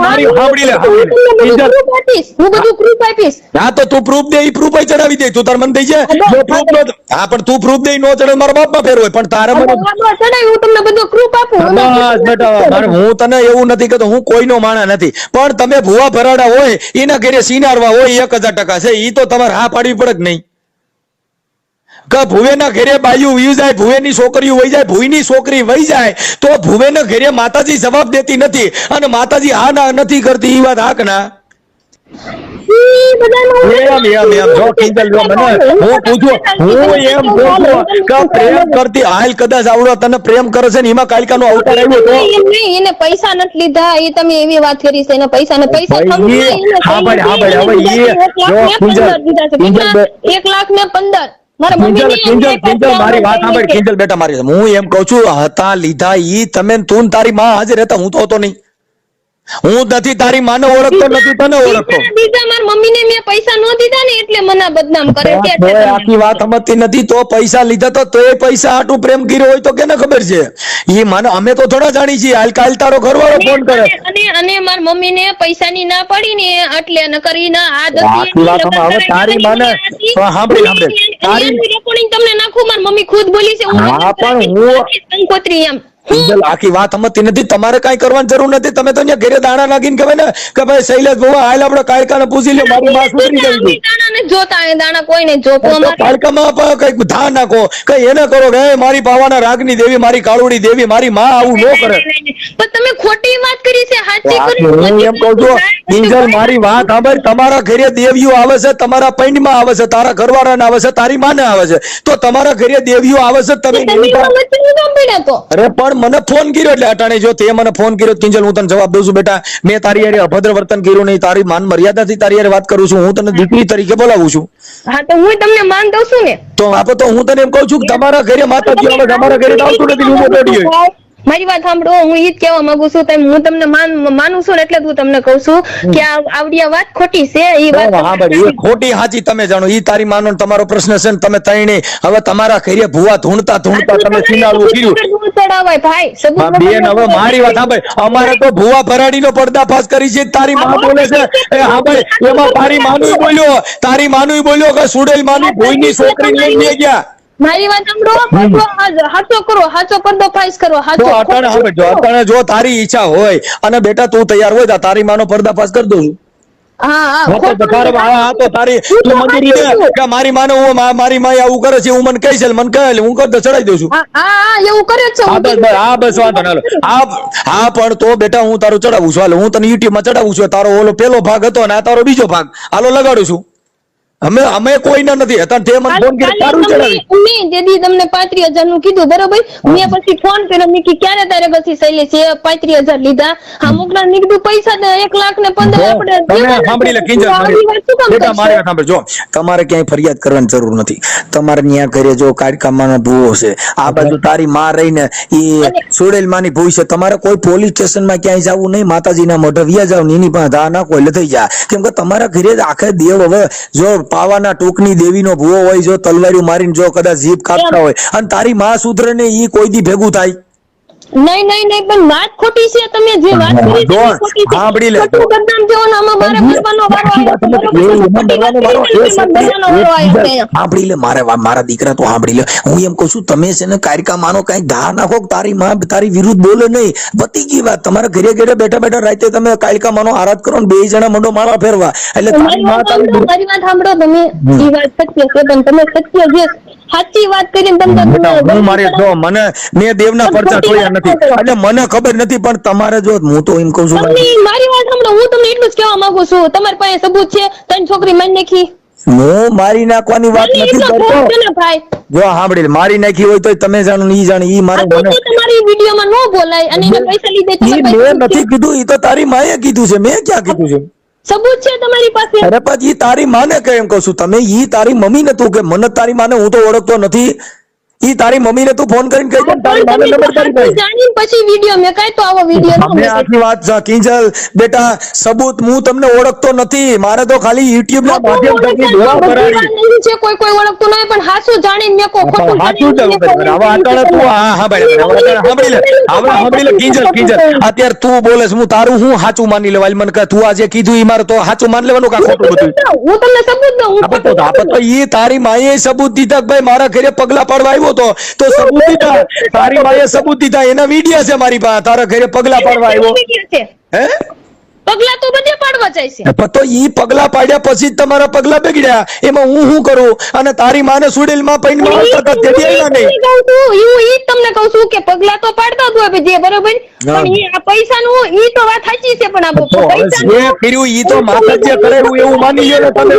મારી સાંભળી લે હું બધું પ્રૂફ આપીશ. હા તો તું પ્રૂફ દે, ઈ પ્રૂફ ચડાવી દે, તું તાર મને દઈ જાય. હા પણ તું પ્રૂફ દે નો ચડે મારા બાપમાં ફેર હોય, પણ તારે મને ચડાવ્યું તમને બધું પ્રૂફ આપું. બસ બેટા, હું તને એવું નથી કહેતો, હું કોઈનો માણા નથી, પણ તમે ભુવા ભરાડા હોય એના ઘરે સિનારવા હોય 1000% છે, ઈ તો તમારે હા પાડવી પડે કે નહીં. કે ભુવેના ઘરે બાયું વયું જાય, ભુવેની છોકરીઓ વહી જાય, ભુઈની છોકરી વહી જાય તો ભુવેના ઘરે માતાજી જવાબ દેતી નથી અને માતાજી હા ના નથી કરતી, ઈ વાત હાક ના. પ્રેમ કરતી હાલ કદાચ આવડો તને પ્રેમ કરે છે ને એમાં કાલિકા નો અવતાર આવ્યો તો એને પૈસા નથી લીધા, એ તમે એવી વાત કરી છે, એને પૈસા ને પૈસા 1,15,000 મારા મારી વાત સાંભળ કિંજલ બેટા, મારી હું એમ કઉ છું હતા લીધા ઈ તમે તું તારી માં હાજર રહેતા, હું તો હતો નહીં. હું નથી તારી માને ઓળખતો નથી, તને ઓળખતો. મારી મમ્મીને મેં પૈસા ન દીધા ને એટલે મને બદનામ કરે છે. આખી વાત સમજતી નથી, તો પૈસા લીધા તો તે પૈસા આટલું પ્રેમ કર્યો હોય તો કેને ખબર છે. એ માને અમે તો થોડા જાણી છીએ, હાલ તારો ઘરવાળો ફોન કરે અને મારી મમ્મીને પૈસાની ના પડી ને એટલે ન કરી ના આખી વાત હવે તારી માને સાંભળી તારી રેકોર્ડિંગ તમને નાખું, મારી મમ્મી ખુદ બોલી છે હા પણ હું કંકોત્રી એમ આખી વાત સમજતી નથી, તમારે કઈ કરવાની જરૂર નથી. તમે તો અહીંયા ઘરે દાણા નાખીને કહેવાય ને કે ભાઈ શૈલેષ ભુવા હાલ આપણે કાળકાને પૂછી લે, મારી માં સુધરી ગઈ દાણા જોતા એ દાણા કોઈને જોતો કાળકામાં કઈક ધા નાખો, કઈ એને કરો કે મારી પાવાના રાગની દેવી, મારી કાળુડી દેવી, મારી માં આવું ન કરે. પણ તમે ખોટી વાત કરી છે, સાચી કરી. હું એમ કહું છું કિંજલ મારી વાત સાંભળ, તમારા ઘરે દેવીઓ આવે છે, તમારા પૈંડમાં આવે છે, તારા ઘરવાળાને આવે છે, તારી માને આવે છે, તો તમારા ઘરે દેવીઓ આવે છે, તમે અરે પણ મને ફોન કર્યો એટલે અટાણે જો તે મને ફોન કર્યો કિંજલ હું તને જવાબ દઉં છું બેટા, મેં તારી યારે અભદ્ર વર્તન કર્યું નહીં, તારી માન મર્યાદાથી તારી યારે વાત કરું છું, હું તને દીકરી તરીકે બોલાવું છું. હા તો હું તમને માન દઉં છું ને, તો આપો તો હું તને એમ કહું છું કે તમારા ઘરે માતાજી આવે, તમારા ઘરે આવતું નથી, હું બોલ્યો. મારી વાત સાંભળો, હું ઈ જ કહેવા માંગુ છું, હું તમને માનું છું એટલે હું તમને કહું છું કે આ આવડિયા વાત ખોટી છે. ઈ વાત હા ભાઈ એ ખોટી સાચી તમે જાણો, ઈ તારી માનો તમારો પ્રશ્ન છે ને તમે તઈને હવે તમારા ઘરે ભુવા ધૂણતા તમે સિનાળવું કર્યું ચડાવાય ભાઈ. બેન હવે મારી વાત સાંભળ, અમારે તો ભુવા ભરાડીનો પર્દાફાશ કરી છે, તારી માં બોલે છે હા ભાઈ એમાં તારી માનું બોલ્યો કે સુડેલ માની ભૂઈની છોકરી લઈને ગયા. મારી વાત સાંભળો, હાચો કરો, હાચો પર્દાફાશ કરો, તો હાચો અટાણે હવે જો અટાણે જો તારી ઈચ્છા હોય અને બેટા તું તૈયાર હોય તો તારી માનો પર્દાફાશ કરી દઉં છું. તો તારી તું મંદિર કે મારી માને હું મારી માએ આવું કરે છે હું મને કહી છે મને કહે હું કરતો ચડાવી દઉં છું. એવું કરે છે. હા બસ વાંધો ના. હા પણ તો બેટા હું તારું ચડાવું છું. હાલો હું તને યુટ્યુબ માં ચડાવું છું. તારો ઓલો પેલો ભાગ હતો ને આ તારો બીજો ભાગ. હાલો લગાડું છું. અમે કોઈના નથી હતા તે મને ફોન કરી તારું ચડાવી મેં જેદી તમને 35,000 નું કીધું બરોબર. મેં પછી ફોન કર્યો મેં કે ક્યારે તારે પછી શૈલેષ 35,000 લીધા. હા મોકલા મેં કીધું પૈસા 1,15,000 આપણે તમે સાંભળી લે કિંજલ બેટા મારી વાત સાંભળજો. તમારે ક્યાંય ફરિયાદ કરવાની જરૂર નથી. તમારે ન્યા ઘરે જો કાળકામાનો ભૂવો છે આ બાજુ તારી માં રહીને ઈ સુડેલ માની ભૂઈ છે. તમારે કોઈ પોલીસ સ્ટેશન માં ક્યાંય જવું નહીં. માતાજીના મોઢે વ્યા જાવ એની પાસે ધા ના કોઈ લઈ જાય કેમ કે તમારા ઘરે આખે દેવ હવે જો પાવાના ટોકની દેવીનો ભૂવો હોય જો તલવારીઓ મારીને જો કદાચ જીભ કાપતા હોય અને તારી માં સુધરે ને ઈ કોઈ દી ભેગું થાય નહીં પણ વાત ખોટી છે. તમે જે વાત કરી છે ખોટી છે. સાંભળી લે બદનામ જેવો આમાં મારે મરવાનો વારો આવ્યો. સાંભળી લે મારા દીકરા તો સાંભળી લે. હું એમ કહું છું તમે છે ને કાયકા માનો કઈ ઘા નાખો તારી માં તારી વિરુદ્ધ બોલે નહીં. પતી ગઈ વાત. તમારા ઘરે ઘરે બેઠા રાતે તમે કાયકા માનો આરાધ કરો ને 2 જણા મંડો માળા ફેરવા એટલે તારી મારી વાત સાંભળો તમે. એ વાત સત્ય છે પણ તમે સત્ય જે સાચી વાત કરીને હું મારે જો મને મેં દેવના પરચા જોયા નથી એટલે મને ખબર નથી પણ તમારે જો હું તો એમ કહું છું મારી વાત સાંભળો. હું તમને એટલું જ કહેવા માંગુ છું તમારી પાસે સબૂત છે. તને છોકરી મારી નાખી. હું મારી નાખવાની વાત નથી કરતો. જો સાંભળી મારી નાખી હોય તો તમે જાણો ઈ જાણે ઈ મારે તમારી વિડીયોમાં નો બોલાય અને એને પૈસા લીધે મેં નથી કીધું. ઈ તો તારી માએ કીધું છે. મેં ક્યાં કીધું છે? સબૂત છે તમારી પાસે? અરે પછી તારી માને કે એમ કહું છું તમે ઈ તારી મમ્મી ને તું કે મને તારી માને હું તો ઓળખતો નથી. ઈ તારી મમ્મી ને તું ફોન કરીને કહી દે તારી માને નંબર તારી પાસે જાણીને પછી વિડિયો મે કાઈ તો આવો વિડિયો અમે આખી વાત છે કિંજલ બેટા સબૂત હું તમને ઓળખતો નથી. મારે તો ખાલી YouTube ના માધ્યમથી દુઆ કરાવી છે. કોઈ ઓળખતું નહીં પણ હાસુ જાણીને મે કો ખોટું હાચું જ હવે આટાણે તું હા ભાઈ સાંભળી લે. હવે સાંભળી લે કિંજલ અત્યારે તું બોલે હું તારું હું હાચું માની લેવાય. મને કે તું આજે કીધું ઈ મારે તો હાચું માની લેવાનું કા ખોટું બધું? હું તમને સબૂત દઉં. આપત તો ઈ તારી માએ સબૂત દીધા ભાઈ મારા ઘરે પગલા પાડવા આવ્યો તો સબૂત દીધા. તારી માએ સબૂત દીધા. એના વિડિયો છે મારી પાસે. તારા ઘરે પગલા પાડવા આવ્યો હે? પગલા તો બધે પાડવા જાય છે. તો ઈ પગલા પાડ્યા પછી જ તમારા પગલા બગડ્યા. એમાં હું શું કરું? અને તારી માને સુડેલ માં પૈન માં આવતા તે દેલા નહીં. હું ઈ તમને કહું છું કે પગલા તો પાડતા જ હોય જે બરોબર પણ ઈ આ પૈસાનું ઈ તો વાત સાચી છે પણ આ પૈસા એ કર્યું ઈ તો માતાજીએ કરેલું એવું માની લ્યો તમે.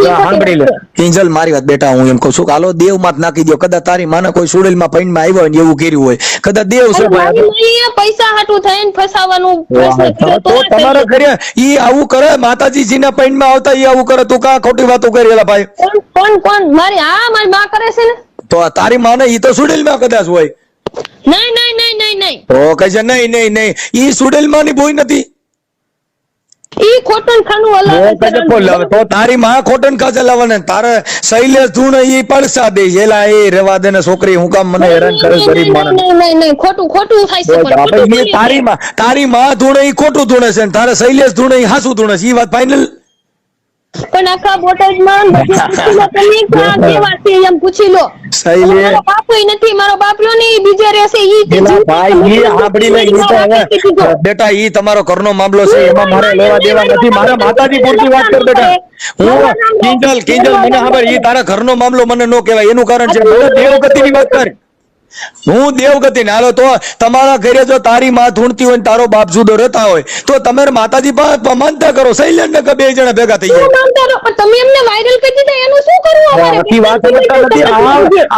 સાંભળી લે કિંજલ મારી વાત બેટા હું એમ કહું છું હાલો દેવ માં નાખી દો. કદાચ તારી માને કોઈ સુડેલ માં પૈન માં આવ્યો ને એવું કર્યું હોય કદાચ દેવ છે ભાઈ પૈસા હાટું થઈને ફસાવાનું પ્રશ્ન કર્યો તો તમારા ઘરે ઈ આવું કરે. માતાજી ના પૈન માં આવતા ઈ આવું કરે. તું કા ખોટી વાતો કરેલા ભાઈ? કોણ મારી માં કરે છે ને તો તારી માને ઈ તો સુડેલ માં કદાચ હોય. નહીં તો કહે છે નહીં ઈ સુડેલ માં ની ભૂઈ નથી. ઈ ખોટન ખાનું હલાવે તો તારી માં ખોટન ખા ચલાવવાને તારે શૈલેષ ધૂણ ઈ પડસા દે એલા એ રેવા દે ને છોકરી હું કામ મને હેરાન કરે ગરીબ માણસ. નહીં ખોટું થાય છે. તારી માં ધૂણે ઈ ખોટું ધૂણે છે તારે શૈલેષ ધૂણે ઈ હાસું ધૂણે છે ઈ વાત ફાઇનલ. પણ આખા બોટાદમાં તમે કેવા છે એમ પૂછી લો. શૈલેષ બાપુ નથી મારો બાપરો નહીં બીજે રહેશે ઈ ભાઈ ઈ સાંભળી લે. ઈ તો હવે બેટા ઈ તમારો ઘરનો મામલો છે એમાં મારે લેવા દેવા નથી. મારા માતાજી પૂરતી વાત કર બેટા. હું કિંજલ મને ખબર ઈ તારા ઘરનો મામલો મને નો કહેવાય. એનું કારણ છે મને દેવગતિની વાત કર. હું દેવગતિ ને હાલો તો તમારા ઘરે જો તારી માં ધૂણતી હોય તારો બાપ જુદો રહેતા હોય તો તમે માતાજી પાસે માનતા કરો. શૈલેષ ને 2 જણા ભેગા થઈ જાય. તમે એમને વાયરલ કરી દીધા એનું શું કરવું?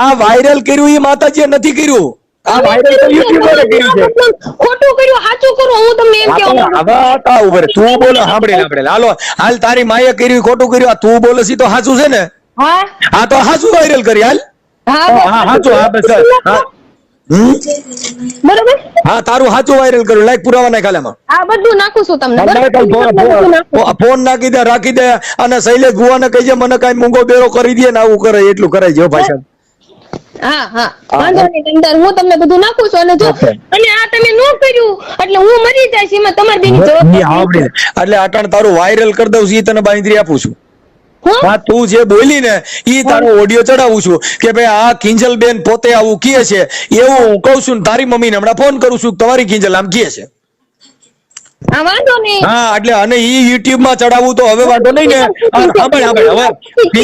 આ વાયરલ કર્યું એ માતાજીએ નથી કર્યું. આ વાયરલ તો યુટ્યુબરે કર્યું છે. ખોટું કર્યું સાચું કરો. હું તમને એમ કહેવા હવે તા ઉપર તું બોલો સાંભળે હાલો હાલ તારી માએ કર્યું ખોટું કર્યું. આ તું બોલે છે તો સાચું છે ને? હા તો સાચું વાયરલ કરી હાલ. બરોબર હા તારું સાચું વાયરલ કર્યું. લાઈક પુરાવા નાખ ખાલામાં. આ બધું નાખું છું તમને. ફોન નાખી દે રાખી દે અને શૈલેષ ભુવાને કહીજે મને કઈ મૂંગો બેરો કરી દે ને આવું કરે એટલું કરાય છે ભાઈ સાહેબ. હા વાંધો નહીં હું તમને બધું નાખું છું. અને જો અને આ તમે નો કર્યું એટલે હું મરી જાય છે એમાં તમારી બેની જવાબદારી. એટલે અટાણ તારું વાયરલ કરી દઉં છું તને બાંધરી આપું છું. હું? હા તું જે બોલી ને ઈ તારો ઓડિયો ચડાવું છું કે ભાઈ આ કિંજલબેન પોતે આવું કહે છે એવું હું કહું છું ને તારી મમ્મીને હમણાં ફોન કરું છું કે તમારી કિંજલ આમ કહે છે. આ વાંધો નહીં. હા એટલે અને ઈ યુટ્યુબ માં ચડાવવું તો હવે વાંધો નહીં ને.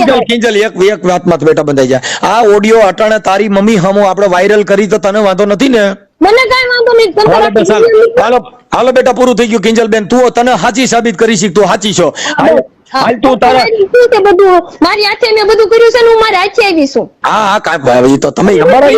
હવે કિંજલ એક વાતમાં તો બેટા બંધાઈ જાય. આ ઓડિયો અટાણે તારી મમ્મી હમો આપણે વાયરલ કરી તો તને વાંધો નથી ને? મને કાંઈ વાંધો નહીં. તમે હાલો રાખી બેટા, દીધી. હાલો હાલો બેટા પૂરું થઈ ગયું. કિંજલબેન તું તને સાચી સાબિત કરી શીખ, તું સાચી છો. હાલ તું તારા શું છે બધું મારી હાથે મેં બધું કર્યું છે ને હું મારી હાથે આવી છું. હા કાંઈ તો તમે અમારા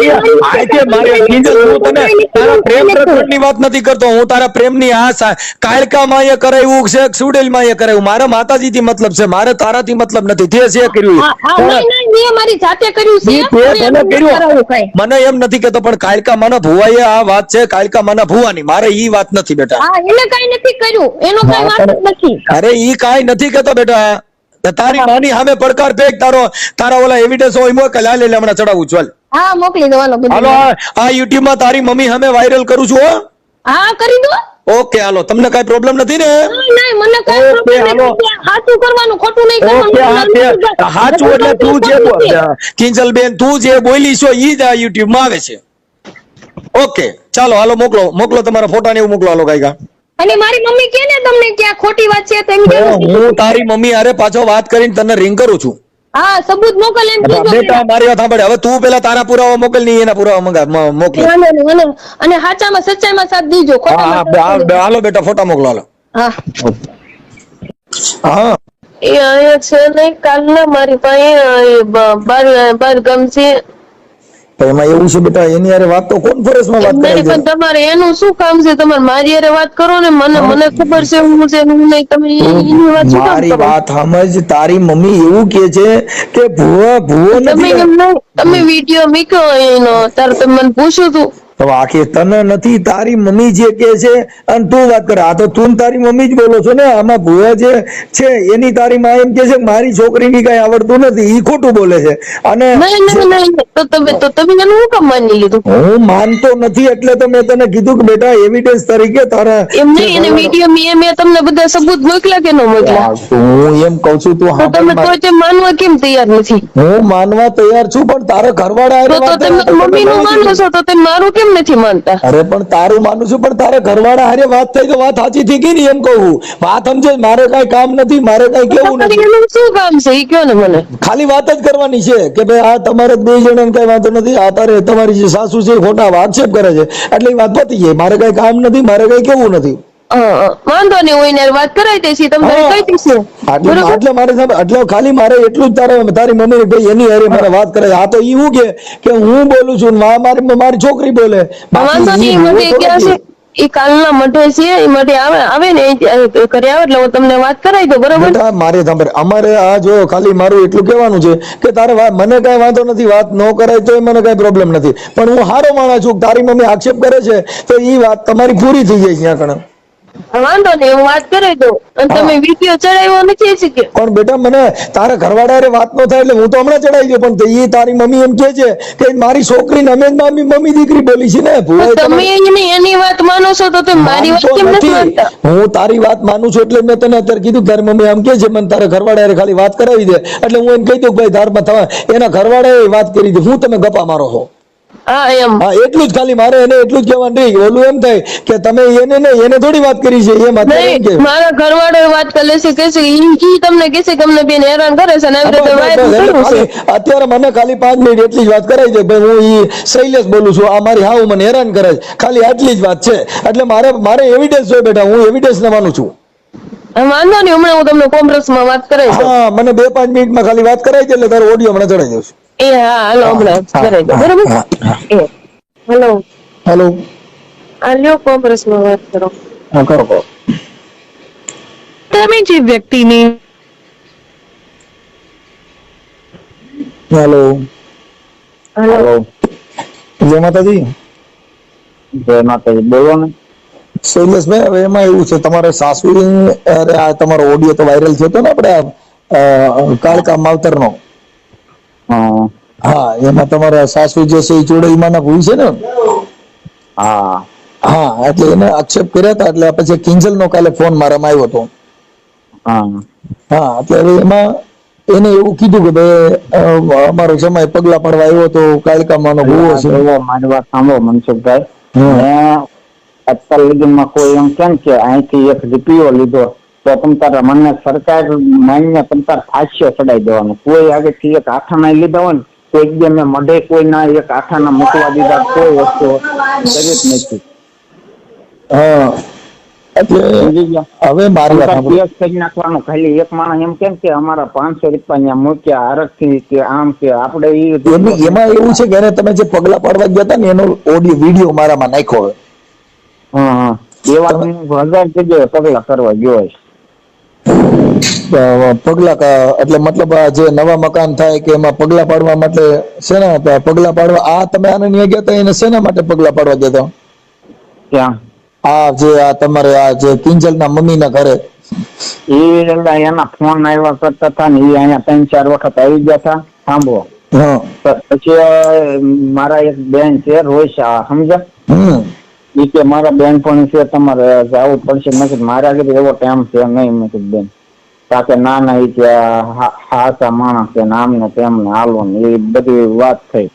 મારે કિંજલ હું તને તારા પ્રેમ પ્રકરણની વાત નથી કરતો. હું તારા પ્રેમની આ કાયલકામાં એ કરાયું છે સુડેલમાં એ કરાયું. મારા માતાજીથી મતલબ છે, મારે તારાથી મતલબ નથી. તે છે કર્યું મેં મારી જાતે કર્યું છે. ભલે કર્યું. મને એમ નથી કેતો પણ કાયલકા માના ભુવાએ આ વાત છે કાયલકા માના ભુવાની. મારે ઈ વાત નથી બેટા. હા એને કઈ નથી કર્યું, એનો કઈ વાત જ નથી. અરે ઈ કાંઈ નથી કેતો બેટા. તારી માની સામે પડકાર ફેંક. તારા ઓલા એવિડન્સ હોય મોકલ. હાલ એટલે હમણાં ચડાવું છું. હા મોકલી દો હાલો બધું. હાલો આ યુટ્યુબ માં તારી મમ્મી સામે વાયરલ કરું છું. હા કરી દો. ઓકે હાલો, તમને કઈ પ્રોબ્લેમ નથી ને? નહીં મને કઈ પ્રોબ્લેમ નથી. સાચું કરવાનું, ખોટું નહીં કરવાનું. સાચું એટલે તું જે કિંજલબેન તું જે બોલી છો ઈ જ આ યુટ્યુબ માં આવે છે. ઓકે ચાલો હાલો મોકલો તમારા ફોટા ને એવું મોકલો. હાલો કાંઈ અને મારી મમ્મી કે ને તમને કે આ ખોટી વાત છે તેમ કે હું તારી મમ્મી હારે પાછો વાત કરીને તને રિંગ કરું છું. હા સબૂત મોકલ એમ કીધું. બેટા મારી વાત સાંભળ. હવે તું પેલા તારા પુરાવા મોકલ ની એના પુરાવા મોકલ. અને સાચામાં સચ્ચાઈમાં સાથ દીજો. હાલો બેટા ફોટા મોકલો. હાલો હા હા એ અહીંયા છે નહીં કાલના મારી પાસે બાર ગામ છે. એમાં એવું છે બેટા એની હારે વાત તો કોન્ફરન્સમાં વાત કરાવી દે. પણ તમારે એનું શું કામ છે? તમારે મારી હારે વાત કરો ને. મને ખબર છે હું છે હું નહીં. તમે એની વાત શું કામ મારી કરો? વાત સમજ. તારી મમ્મી એવું કે છે કે ભૂવો તમે વિડીયો મૂક્યો એનો ત્યારે તમે મને પૂછ્યું તું. તો આખી તને નથી તારી મમ્મી જે કે છે અને તું વાત કરે. આ તો તું તારી મમ્મી જ બોલો છો ને. આમાં ભૂવા જે છે એની તારી માં એમ કે છે મારી છોકરીની કઈ આવડતું નથી, ઈ ખોટું બોલે છે. અને નહીં તો તમે એનું શું કામ માની લીધું? હું માનતો નથી એટલે તો મેં તને કીધું કે બેટા એવિડન્સ તરીકે તારા એમ નહીં. એને વિડીયો મેં તમને બધા સબૂત મોકલ્યા કે ન મોકલ્યા? હું એમ કઉ છું તું તો તમે તો માનવા કેમ તૈયાર નથી? હું માનવા તૈયાર છું પણ તારા ઘરવાળા તો તમે મમ્મી નું માનો છો તો તમે મારું કેમ નથી માનતા? અરે પણ તારું માનું છું પણ તારા ઘરવાળા હારે વાત થઈ તો વાત સાચી થઈ ગઈ ને એમ કહું. વાત સમજે. મારે કઈ કામ નથી, મારે કઈ કેવું નથી. એનું શું કામ છે એ કયો ને મને. ખાલી વાત જ કરવાની છે કે ભાઈ આ તમારે બે જણા કઈ વાંધો નથી. આ તારે તમારી જે સાસુ છે ખોટા આક્ષેપ કરે છે એટલે એ વાત પતી જાય. મારે કઈ કામ નથી, મારે કઈ કેવું નથી. વાંધો નહીં હોય ને વાત કરાવી દેશે તમને કહી દેશે. એટલે મારે એટલે ખાલી મારે એટલું જ તારી મમ્મી ભાઈ એની હારે મારે વાત કરે. આ તો ઈ હું કે હું બોલું છું મારી છોકરી બોલે. વાંધો નહીં. મને ક્યાં છે એ કાલના મઢે છે એ મઢે આવે ને ઘરે આવે એટલે હું તમને વાત કરાવી દઉં. બરાબર મારે સાંભળે. અમારે આ જો ખાલી મારું એટલું કહેવાનું છે કે તારે મને કઈ વાંધો નથી, વાત ન કરાય તો મને કઈ પ્રોબ્લેમ નથી. પણ હું હારો માણસ છું. તારી મમ્મી આક્ષેપ કરે છે તો ઈ વાત તમારી પૂરી થઈ જાય ત્યાં કણ. વાંધો નહીં હું વાત કરી દઉં. અને તમે વિડીયો ચડાવ્યો નથી કે પણ બેટા મને તારા ઘરવાળા વાત ન થાય એટલે હું તો હમણાં ચડાવી દઉં. પણ એ તારી મમ્મી એમ કે છે કે મારી છોકરીને અમે મમ્મી દીકરી બોલી છે ને. તમે એની વાત માનો છો તો તમે મારી વાત કેમ નથી માનતા? હું તારી વાત માનું છું એટલે મેં તને અત્યારે કીધું તારી મમ્મી આમ કે છે મને તારા ઘરવાળા ખાલી વાત કરાવી દે એટલે હું એમ કહી દઉં ભાઈ ધારમાં થવા એના ઘરવાળાએ વાત કરી દે. હું તમે ગપ્પા મારો છો. હા એમ. હા એટલું જ ખાલી મારે એને એટલું જ કહેવાનું નહીં. ઓલું એમ થાય કે તમે એને થોડી વાત કરી છે એમ. મારા ઘરવાળો વાત કરે છે કે ઈ તમને કે છે કે અમને બેન હેરાન કરે છે ને અત્યારે મને ખાલી 5 મિનિટ એટલી જ વાત કરાઈ દે ભાઈ હું ઈ શૈલેષ બોલું છું, આ મારી હાવ મને હેરાન કરે છે. ખાલી આટલી જ વાત છે. એટલે મારે એવિડન્સ હોય બેટા. હું એવિડન્સ ને માનું છું. વાંધો નહીં. હમણાં હું તમને કોન્ફરન્સ માં વાત કરાવીશ. હા મને 2-5 મિનિટમાં ખાલી વાત કરાઈ દે એટલે તારો ઓડિયો હમણાં ચડાઈ દઉં છું. એ હા હાલો હમણાં કરાવી દો. બરાબર. હેલો હેલો આ લ્યો કોન્ફરન્સ માં વાત કરો. હા કરો. તમે જે વ્યક્તિની હેલો હેલો જય માતાજી. જય માતાજી. બોલો ને શૈલેષભાઈ. હવે એમાં એવું છે તમારે સાસુ આ તમારો ઓડિયો તો વાયરલ થયો હતો ને આપણે કાળકા માવતર નો. હા એમાં તમારા સાસુ જે છે એ ચોડેલમાં ભૂલ છે ને. હા હા એટલે એને આક્ષેપ કર્યા હતા એટલે પછી કિંજલ નો કાલે ફોન મારામાં આવ્યો હતો. હા હા એટલે હવે એમાં એને એવું કીધું કે ભાઈ અમારો જમાઈ પગલા પડવા આવ્યો તો કાલિકામાનો ભૂવો છે. એવો મારી વાત સાંભળો મનસુખભાઈ, મેં અત્યાર લગીમાં કોઈ એમ કેમ કે અહીંથી એક રૂપિયો લીધો તો તમ તારે મને સરકાર માન્ય તમ તાર ફાંસીઓ ચડાવી દેવાનું. કોઈ આગળથી એક આઠાના લીધા હોય ને તો એકદમ મેં મઢે કોઈ ના એક આઠાના મૂકવા દીધા, કોઈ વસ્તુ કરી જ નથી. હા એટલે સમજી ગયા? હવે મારી વાત સાંભળો. કેસ કરી નાખવાનું. ખાલી એક માણસ એમ કેમ કે અમારા 500 રૂપિયા ત્યાં મૂક્યા આરક્ષથી કે આમ કે આપણે એમાં એવું છે કે એને તમે જે પગલા પાડવા ગયા હતા ને એનો ઓડિયો વિડીયો મારામાં નાખ્યો હવે. હા એવા તમે 1000 જગ્યાએ પગલા કરવા ગયો હોય. પગલા એટલે મતલબ આ જે નવા મકાન થાય કે એમાં પગલા પાડવા માટે શેના પગલા પાડવા? આ તમે આને ન્યા ગયા હતા એને શેના માટે પગલા પાડવા ગયા હતા? ક્યાં? આ જે આ તમારે આ જે કિંજલ ના મમ્મી ના ઘરે એના ફોન આવ્યા કરતા હતા ને એ અહીંયા 3-4 વખત આવી ગયા હતા. સાંભળો, પછી મારા એક બેન છે રોહિશા, સમજ્યા? એ કે મારા બેન પણ છે, તમારે જવું પડશે. મેં મારા ઘરે એવો ટાઈમ છે નહીં. મેં કીધું બેન તાકે ના ના એ કે હાચા માણસ છે ને આમને તેમને હાલો ને એ બધી વાત થઈ.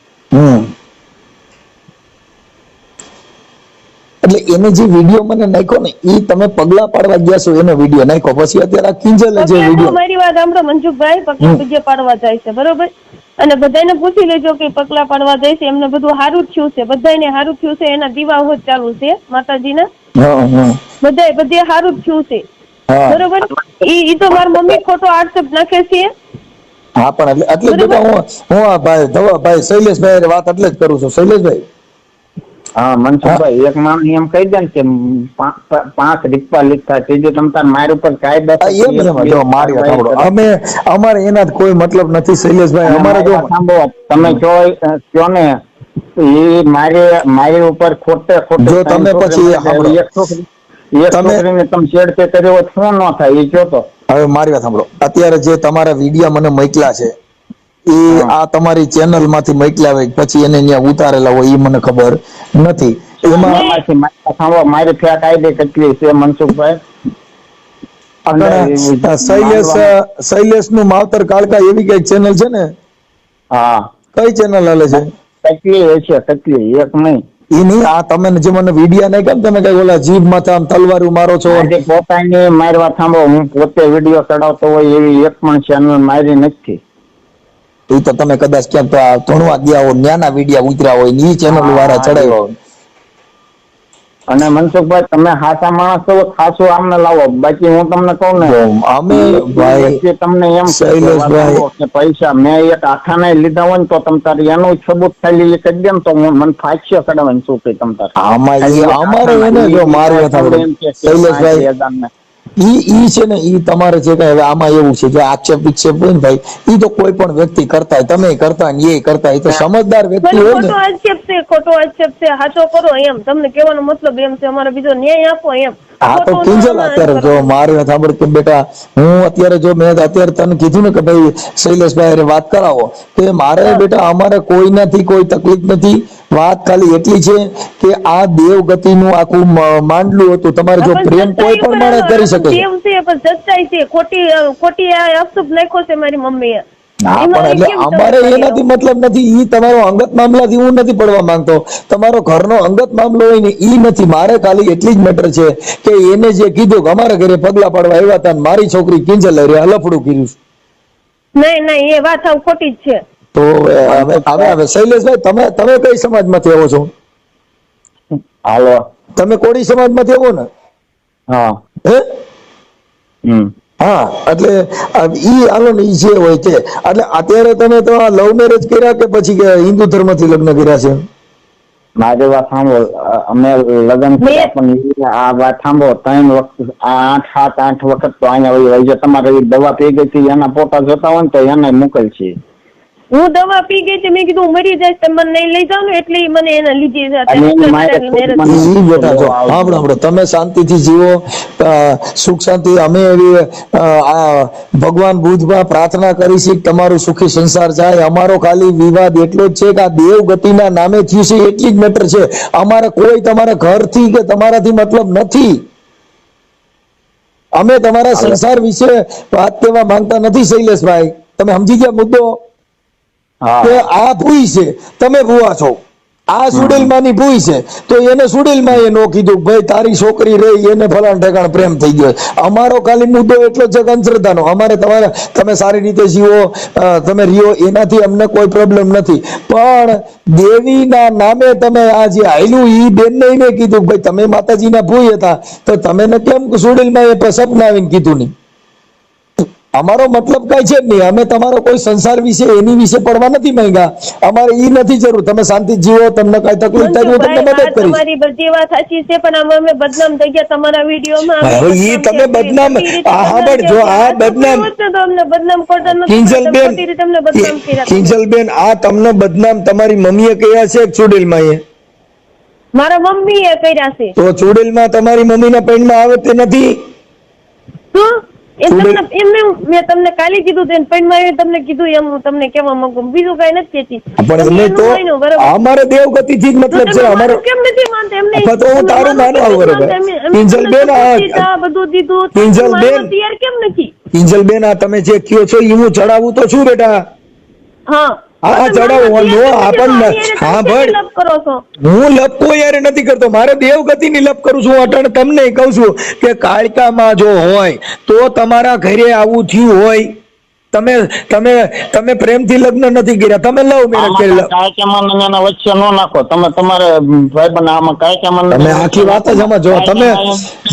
એટલે એને જે વિડીયો મને નાખ્યો ને એ તમે પગલા પાડવા ગયા છો એનો વિડીયો નાખ્યો. પછી અત્યારે આ કિંજલે જે વિડીયો. મારી વાત સાંભળો મનસુખભાઈ, પગલા પાડવા જાય છે બરોબર, અને બધાને પૂછી લેજો કે પગલા પાડવા જાય છે એમને બધું સારું જ થયું છે, બધાને સારું થયું છે, એના દીવા હોત ચાલુ છે માતાજીના, બધે સારું જ થયું છે બરોબર. ઈ તો મારી મમ્મી ખોટો આક્ષેપ નાખે છે. હા પણ એટલે બેટા હું આ ભાઈ શૈલેષભાઈ વાત એટલે જ કરું છું. શૈલેષભાઈ, હા મનસુખભાઈ, એક માણસ એમ કહી દે ને કે 5 રૂપિયા લીધા તે તમ તાર મારી ઉપર કાયદા મારી વાત સાંભળો. અમારે એના કોઈ મતલબ નથી શૈલેષભાઈ. અમારે જો સાંભળો, તમે કયો ને એ મારી ઉપર ખોટે જો તમે પછી એક છોકરીને તમે છેડતે કર્યો હોય શું ન થાય એ કયો તો. હવે મારી વાત સાંભળો. અત્યારે જે તમારા વિડીયો મને મોકલ્યા છે એ આ તમારી ચેનલ માંથી મોકલ્યા હોય પછી એને ત્યાં ઉતારેલા હોય એ મને ખબર નથી. એમાં મારી ફેટ આઈડી કેટલી છે મનસુખભાઈ? શૈલેષ નું માવતર કાળકા એવી કઈક ચેનલ છે ને? હા. કઈ ચેનલ હાલે છે? કેટલી છે? કેટલી? એક નહીં. ઈ નહીં, આ તમે જે મને વિડીયો નહીં કેમ તમે કઈ ઓલા જીભ માથે આમ તલવારું મારો છો? પોતાની મારી વાત સાંભળો, હું પોતે વિડીયો ચડાવતો હોય એવી એક પણ ચેનલ મારી નથી. એ તો તમે કદાચ ક્યાં તો ધણવા ગયા હોય, નાના વિડીયો ઉતર્યા હોય ને ઈ ચેનલ વાળા ચડાવ્યા હોય. અને મનસુખભાઈ તમે હાચા માણસ છો, ખાસું આમને લાવો. બાકી હું તમને કહું ને, અમે ભાઈ તમને એમ કે પૈસા મેં એક આઠાને લીધા હોય ને તો તમ તારે એનું સબૂત ખાલી કરી દે ને તો મને ફાંસીઓ ચડાવવાની શું કઈ તમ તારે. અમારે એને જો મારી શૈલેષભાઈ ઈ છે ને ઈ તમારે જે કઈ હવે આમાં એવું છે કે આક્ષેપ વિક્ષેપ હોય ને ભાઈ ઈ તો કોઈ પણ વ્યક્તિ કરતા હોય, તમે કરતા ને એ કરતા, એ તો સમજદાર વ્યક્તિ હોય ને. ખોટો આક્ષેપ છે, સાચો કરો એમ તમને કહેવાનો મતલબ એમ છે, અમારે બીજો ન્યાય આપો એમ. હા તો કિંજલ અત્યારે જો મારી વાત સાંભળ કે બેટા હું અત્યારે જો મેં અત્યારે તને કીધું ને કે ભાઈ શૈલેષભાઈ વાત કરાવો કે મારે બેટા અમારે કોઈનાથી કોઈ તકલીફ નથી. વાત ખાલી એટલી છે કે આ દેવગતિનું આખું માંડલું હતું. તમારે જો પ્રેમ કોઈ પણ માણસ કરી શકે છે પણ સચ્ચાઈ છે, ખોટી અપશુભ નાખ્યો છે મારી મમ્મીએ. હા પણ એટલે અમારે એનાથી મતલબ નથી. ઈ તમારો અંગત મામલાથી હું નથી પડવા માંગતો. તમારો ઘરનો અંગત મામલો હોય ને ઈ નથી. મારે ખાલી એટલી જ મેટર છે કે એને જે કીધું કે અમારા ઘરે પગલા પાડવા આવ્યા હતા મારી છોકરી કિંજલ લફડું કર્યું. નહીં એ વાત ખોટી જ છે. તો હવે શૈલેષભાઈ તમે કઈ સમાજમાંથી આવો છો? હાલો, તમે કોળી સમાજમાંથી આવો ને? હા. હા એટલે ઈ હાલો ને ઈ જે હોય તે. એટલે અત્યારે તમે તો આ લવ મેરેજ કર્યા કે પછી હિન્દુ ધર્મ થી લગ્ન કર્યા છે? મારી વાત સાંભળો, અમે લગ્ન કર્યા પણ આ વાત સાંભળો 3 વખત 8 વખત તો અહીંયા હોય. તમારે દવા પી ગઈ હતી એના પોતા જોતા હોય ને તો એને મોકલ છે. હું દવા પી ગઈ છે, મેં કીધું મરી જાય તમે મને નહીં લઈ જાવ ને એટલે મને એને લીધી છે. તમે શાંતિથી જીવો, સુખ શાંતિ. અમે એવી ભગવાન બુદ્ધમાં પ્રાર્થના કરીશી તમારું સુખી સંસાર જાય. અમારો ખાલી વિવાદ એટલો જ છે કે આ દેવગતિના નામે થયું છે એટલી જ મેટર છે. અમારે કોઈ તમારા ઘરથી કે તમારાથી મતલબ નથી. અમે તમારા સંસાર વિશે વાત કહેવા માંગતા નથી શૈલેષભાઈ. તમે સમજી ગયા મુદ્દો? હા કે આ ભૂઈ છે, તમે ભૂવા છો, આ સુડેલમાની ભૂઈ છે, તો એને સુડેલમાં એ નો કીધું ભાઈ તારી છોકરી રહી એને ફલાણ ઠેકાણ પ્રેમ થઈ ગયો. અમારો ખાલી મુદ્દો એટલો જ છે અંધશ્રદ્ધાનો. અમારે તમારે તમે સારી રીતે જીવો, તમે રીઓ, એનાથી અમને કોઈ પ્રોબ્લેમ નથી, પણ દેવીના નામે તમે આ જે આયલું ઈ બેનને એને કીધું ભાઈ તમે માતાજીના ભૂઈ હતા તો તમે કેમ સુડેલમાં એ સપના આવીને કીધું નહીં? અમારો મતલબ કઈ છે નહીં, અમે તમારો કોઈ સંસાર વિશે એની વિશે પડવા નથી માંગ્યા, અમારે ઈ નથી જરૂર. તમે શાંતિ જીવો, તમને કઈ તકલીફ થાય હું તમને મદદ કરીશ. તમારી બધી વાત સાચી છે, પણ અમે બદનામ થઈ ગયા તમારા વિડીયોમાં. હવે ઈ તમે બદનામ, સાંભળ, જો આ બદનામ તમને બદનામ કરતા નથી, કિંજલબેન, તમને બદનામ કર્યા. કિંજલબેન, આ તમને બદનામ તમારી મમ્મીએ કર્યા છે કે ચુડેલમાં? મારા મમ્મીએ કર્યા છે. તો ચુડેલમાં તમારી મમ્મીના પેનમાં આવે તે નથી? શું મેં તમને કાલે કીધું તેમ પણ તમને કીધું એમ હું તમને કેવા માંગુ, બીજું કઈ નથી કહેતી. પણ અમે તો અમારે દેવગતિ થી જ મતલબ છે અમારો. કેમ નથી માનતા એમને? તો હું તારું માનવા બરોબર. કિંજલબેન, બધું દીધું, કિંજલબેન, તૈયાર કેમ નથી? કિંજલબેન, આ તમે જે કયો છો એ હું ચડાવું તો છું બેટા. હા હા ચડાવો, નો આપણને. હા ભાઈ, હું લપ કોઈ યાર નથી કરતો, મારે દેવગતિ ની લપ કરું છું. અટણ તમને કહું છું કે કાળકામાં જો હોય તો તમારા ઘરે આવું થયું હોય, તમે તમે તમે પ્રેમથી લગ્ન નથી કર્યા, તમે લવ મેરેજ કરેલા. કાયકામાં વચ્ચે નો નાખો તમે, તમારે ભાઈબંધ આમાં કાયકામાં તમે આખી વાત જ સમજો. તમે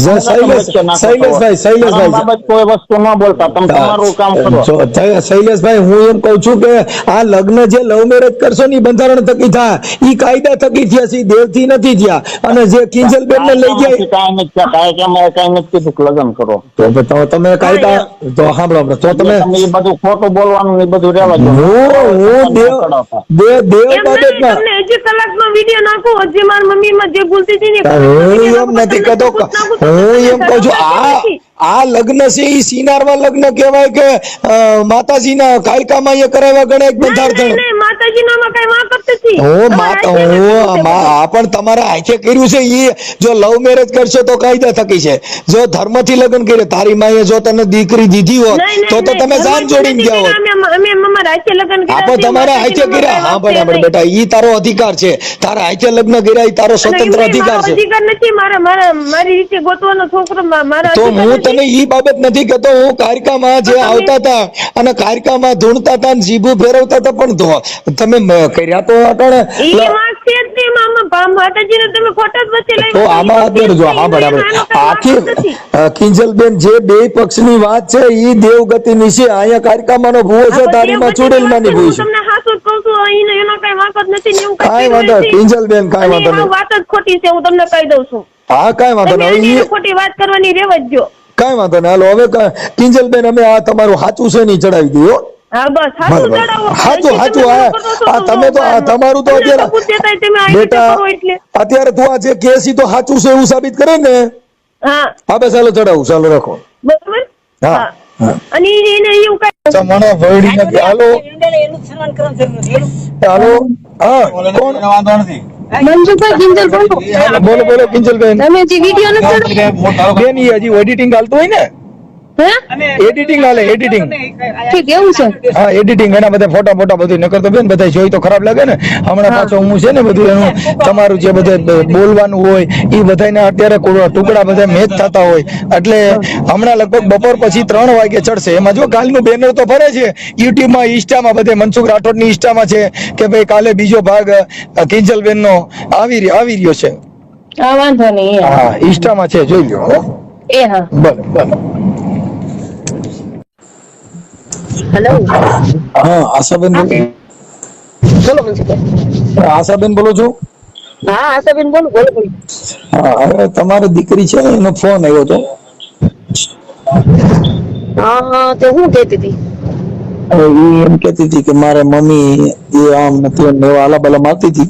શૈલેષભાઈ બાબત કોઈ વસ્તુ ન બોલતા, તમે તમારું કામ કરો. શૈલેષભાઈ, હું એમ કઉ છું કે આ લગ્ન જે લવ મેરેજ કરશો ને બંધારણ થકી થાય, ઈ કાયદા થકી થયા છે, દેવથી નથી થયા. અને જે કિંજલબેન ને લઈ જાય કાયકામાં કઈ નથી કીધું લગ્ન કરો, તો તમે કાયદા તો સાંભળો, તો તમે ખોટું બોલવાનું એ બધું રહેવા દો. હું દેવ બાબતમાં તમને હજી કલાકનો વિડિયો નાખો, હજી મારી મમ્મીમાં જે બોલતી હતી ને હું એમ નથી કહેતો, હું એમ કહું છું આ લગ્ન છે એ સિનારમાં લગ્ન કહેવાય કે માતાજીના કાયકામાં એ કરાવ્યા ગણે બંધારણ? માતાજીનામાં કઈ વાંકત નથી. પણ તમારા હાથે કર્યું છે એ જો લવ મેરેજ કરશો તો કાયદા થકી છે, જો ધર્મથી લગ્ન કરે, તારી માએ જો તને દીકરી દીધી હોત તો તમે જાન જોડીને ગયા હોત. આપણે તમારા હાથે કર્યા. હા બરાબર બેટા, ઈ તારો અધિકાર છે, તારા હાથે લગ્ન કર્યા એ તારો સ્વતંત્ર અધિકાર છે. અધિકાર નથી મારી રીતે ગોતવાનો છોકરો મારા. તો હું તને ઈ બાબત નથી કહેતો, હું કારકામાં જે આવતા હતા અને કારકામાં ધૂણતા હતા અને જીભું ફેરવતા હતા, પણ તમે કર્યા તો કિંજલબેન, જે બે પક્ષની વાત છે ઈ દેવગતિની છે. અહીંયા કારકામાંનો ભૂવો છે, તારીમાં ચુડેલમાંની ભૂ છે. કાંઈ વાંધો કિંજલબેન, કાંઈ વાંધો નહીં. વાત જ ખોટી છે, હું તમને કહી દઉં છું. હા કાંઈ વાંધો નહીં, ખોટી વાત કરવાની રેવા જ જો. કાંઈ વાંધો નહીં. હાલો હવે કિંજલબેન, અમે આ તમારું સાચું છે નહીં ચડાવી દઈએ. હા બસ સાચું. હા તમે તો તમારું તો અત્યારે બેટા અત્યારે તું આ જે કેસ તો સાચું છે એવું સાબિત કરે ને. હા બસ ચાલો ચડાવું, ચાલો રાખો. બરાબર. હા અને એને એવું કઈ મને વરડી નથી. હાલો હાલો. હા કોણ? વાંધો નથી. મંજુભાઈ કિંજલ બોલો. બોલો કિંજલબેન. તમે જે વિડિયો નથી બેન ઈ હજી એડિટિંગ હાલતું હોય ને? એડિટિંગ હાલે, એડિટિંગ. ઠીક એવું છે. હા એડિટિંગ, એના બધા ફોટા બધું નકર તો બેન બધા જોઈ તો ખરાબ લાગે ને. હમણાં પાછો હું છે ને બધું એનું તમારું જે બધે બોલવાનું હોય એ બધાને અત્યારે ટુકડા બધા મેચ થતા હોય, એટલે હમણાં લગભગ બપોર પછી 3 વાગે ચડશે. એમાં જો કાલનું બેનર તો ફરે છે યુટ્યુબમાં, ઇન્સ્ટામાં, બધે મનસુખ રાઠોડની ઇન્સ્ટામાં છે કે ભાઈ કાલે બીજો ભાગ કિંજલબેન નો આવી રહ્યો છે. વાંધો નહીં. હા ઇન્સ્ટામાં છે, જોઈ લો. હા ભલે. હેલો. હા આશાબેન બોલો. આશાબેન બોલો છો? હા આશાબેન બોલો. હા હવે તમારી દીકરી છે એનો ફોન આવ્યો હતો. હા તે હું કહેતી હતી? એ એમ કહેતી હતી કે મારા મમ્મી એ આમ નથી એવા આલાબલા મારતી હતી.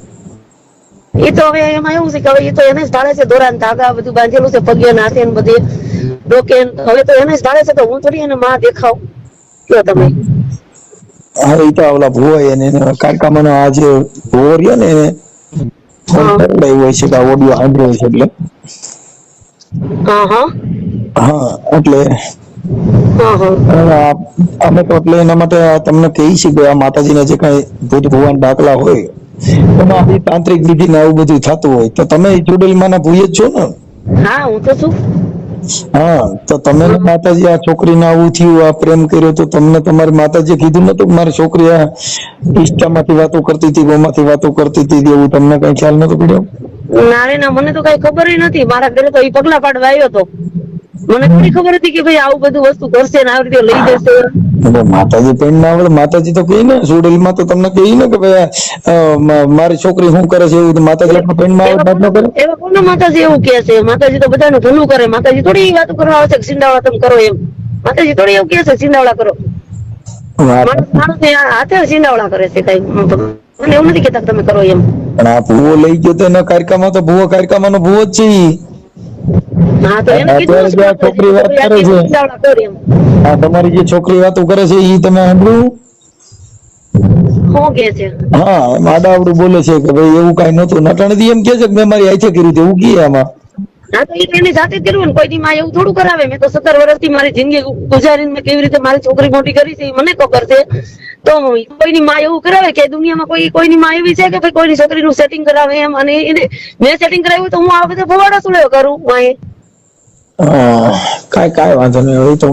એ તો હવે એમાં એવું છે કે હવે એ તો એને જ ઢાળે છે, દોરાન ધાગા બધું બાંધેલું છે, પગે નાથે ને બધે ડોકે, હવે તો એને જ ઢાળે છે. તો હું થોડી એને માં દેખાવ કયો તમે? હા એ તો ઓલા ભુવાય એને કારકામાં આ જે ભુવો રહ્યો ને એને ફોન કરેલો હોય છે કે ઓડિયો સાંભળ્યો છે એટલે. હા એટલે અમે તો એટલે એના માટે તમને કહી છીએ કે આ માતાજીના જે કઈ ભૂત ભુવાન દાખલા હોય એમાં આવી તાંત્રિક વિધિ ને આવું બધું થતું હોય તો તમે ચુડેલમાંના ભૂય જ છો ને? હા હું તો છું. હા તો તમે માતાજી આ છોકરીને આવું થયું, આ પ્રેમ કર્યો, તો તમને તમારી માતાજીએ કીધું નતું કે મારી છોકરી આ ઇન્સ્ટામાંથી વાતો કરતી હતી, ગોમાંથી વાતો કરતી હતી, એવું તમને કઈ ખ્યાલ નતો પડ્યો? ના રે ના, મને તો કઈ ખબર નથી. મારા ઘરે તો એ પગલા પાડવા આવ્યો હતો. મને થોડી ખબર હતી કે ભાઈ આવું બધું વસ્તુ કરશે ને આવી રીતે લઈ જશે. માતાજી પેન ના આવડે, માતાજી તો કહી ને સુડેલમાં તો તમને કહી ને કે ભાઈ મારી છોકરી શું કરે છે એવું. માતાજી આપણો પેન માં આવે? એવા કોને માતાજી એવું કે છે? માતાજી તો બધાનું ભલું કરે. માતાજી થોડી વાતો કરવા આવે છે કે સિંડાવડા તમે કરો એમ. માતાજી થોડી એવું કે છે સિંડાવડા કરો. માણસ હાથે સિંડાવડા કરે છે. કઈ મને એવું નથી કેતા તમે કરો એમ. પણ આ ભૂવો લઈ ગયો તો એના કાર્યક્રમમાં તો ભૂવો કાર્યક્રમમાં નો ભૂવો જ છે. હા તો એને કીધું છોકરી વાત કરે છે, હા તમારી જે છોકરી વાતો કરે છે એ તમે સાંભળ્યું? શું કે છે? હા એમ આડાવડું બોલે છે કે ભાઈ એવું કઈ નતું. નટાણી એમ કે છે કે મેં મારી આઈથે કર્યું હતું, એવું કીએ આમાં. હા તો એની સાથે જ કર્યું ને. કોઈની માં એવું થોડું કરાવે. મેં તો 17 વર્ષથી મારી જિંદગી ગુજારીને મેં કેવી રીતે મારી છોકરી મોટી કરી છે મને ખબર છે. તો કોઈની માં એવું કરાવે કે દુનિયામાં કોઈની માં એવી છે કે ભાઈ કોઈની છોકરીનું સેટિંગ કરાવે એમ? અને એને મેં સેટિંગ કરાવ્યું તો હું આ બધા ફવાડા શું કરું માએ? કઈ વાંધો નહીં, હોય તો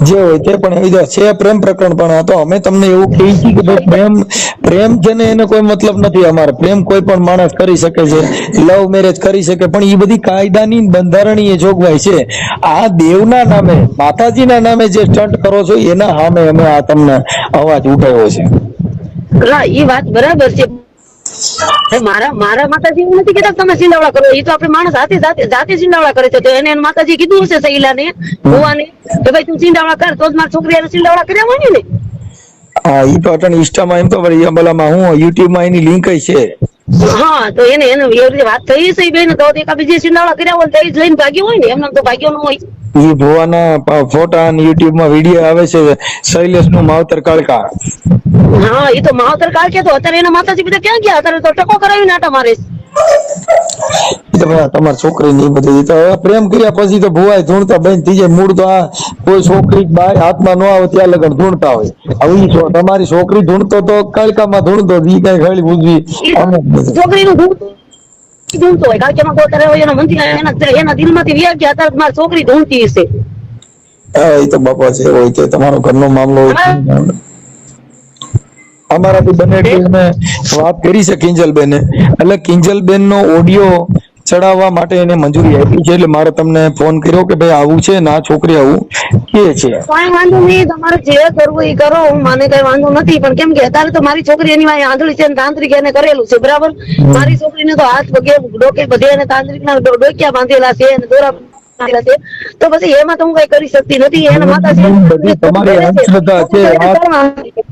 જે હોય તે. પણ એ છે પ્રેમ પ્રકરણ. પણ તો અમે તમને એવું કહી છીએ કે ભાઈ પ્રેમ છે ને એને કોઈ મતલબ નથી. અમારે પ્રેમ કોઈ પણ માણસ કરી શકે છે, લવ મેરેજ કરી શકે, પણ એ બધી કાયદાની બંધારણીય જોગવાઈ છે. આ દેવના નામે, માતાજીના નામે જે સ્ટન્ટ કરો છો એના સામે અમે આ તમને અવાજ ઉઠાવ્યો છે. એ વાત બરાબર છે. મારા માતાજી એવું નથી કેતા તમે સિંડાવડા કરો. એ તો આપણે માણસ જાતે સિંડાવડા કરે છે. તો એને માતાજી કીધું હશે સૈલાને, ભુવાને, કે ભાઈ તું સિંડાવડા કર તો જ મારી છોકરી સિંડાવડા કર્યા હોય ને. હા ઈ તો અટણ ઇન્સ્ટામાં એમ તો બલામાં હું યુટ્યુબમાં એની લિંક છે. હા તો એને એવી રીતે વાત થઈ છે બેન. તો એક બીજે સિંડાવડા કર્યા હોય તો એ જ લઈને ભાગ્યો હોય ને. એમને તો ભાગ્યો ન હોય. એ ભુવાના ફોટા અને યુટ્યુબમાં વિડીયો આવે છે શૈલેષ નું માવતર કાળકા. હા એ તો માવતર કાળકે તો અત્યારે એના માતાજી બધા ક્યાં ગયા? અત્યારે તો ટકો કરાવીને આટા મારે. તમારી છોકરી ની બધી તો પ્રેમ કર્યા પછી તો ભુવાય ધૂણતા બંધ થઈ જાય. મૂળ તો આ કોઈ છોકરી બાર હાથમાં ન આવે ત્યાં લગન ધૂણતા હોય. હવે તમારી છોકરી ધૂણતો તો કાળકામાં ધૂણતો ઈ કઈ ઘડી બુજવી છોકરીનું ધૂણતો હોય. કાળકામાં કોતરે હોય એના મનથી એના દિલમાંથી વ્યા ગયા. અત્યારે મારી છોકરી ધૂણતી હશે. એ તો બાપા છે હોય તે તમારો ઘરનો મામલો હોય. અમારાથી બને એટલી વાત કરી છે કિંજલબેન. એટલે કિંજલબેન નો ઓડિયો ચડાવવા માટે એને મંજૂરી આપી છે. એટલે મારે તમને ફોન કર્યો કે ભાઈ આવું છે ને આ છોકરી આવું કે છે. કઈ વાંધો નહીં, તમારે જે કરવું એ કરો. મને કઈ વાંધો નથી. પણ કેમ કે અત્યારે તો મારી છોકરી એની વાંહે આંધળી છે, તાંત્રિક એને કરેલું છે. બરાબર, મારી છોકરીને તો હાથ પગે ડોકે બધે એને તાંત્રિક ના ડોક્યા બાંધેલા છે અને દોરા બાંધેલા છે. તો પછી એમાં તો હું કઈ કરી શકતી નથી. એના માતાજી તમારી અંધશ્રદ્ધા છે.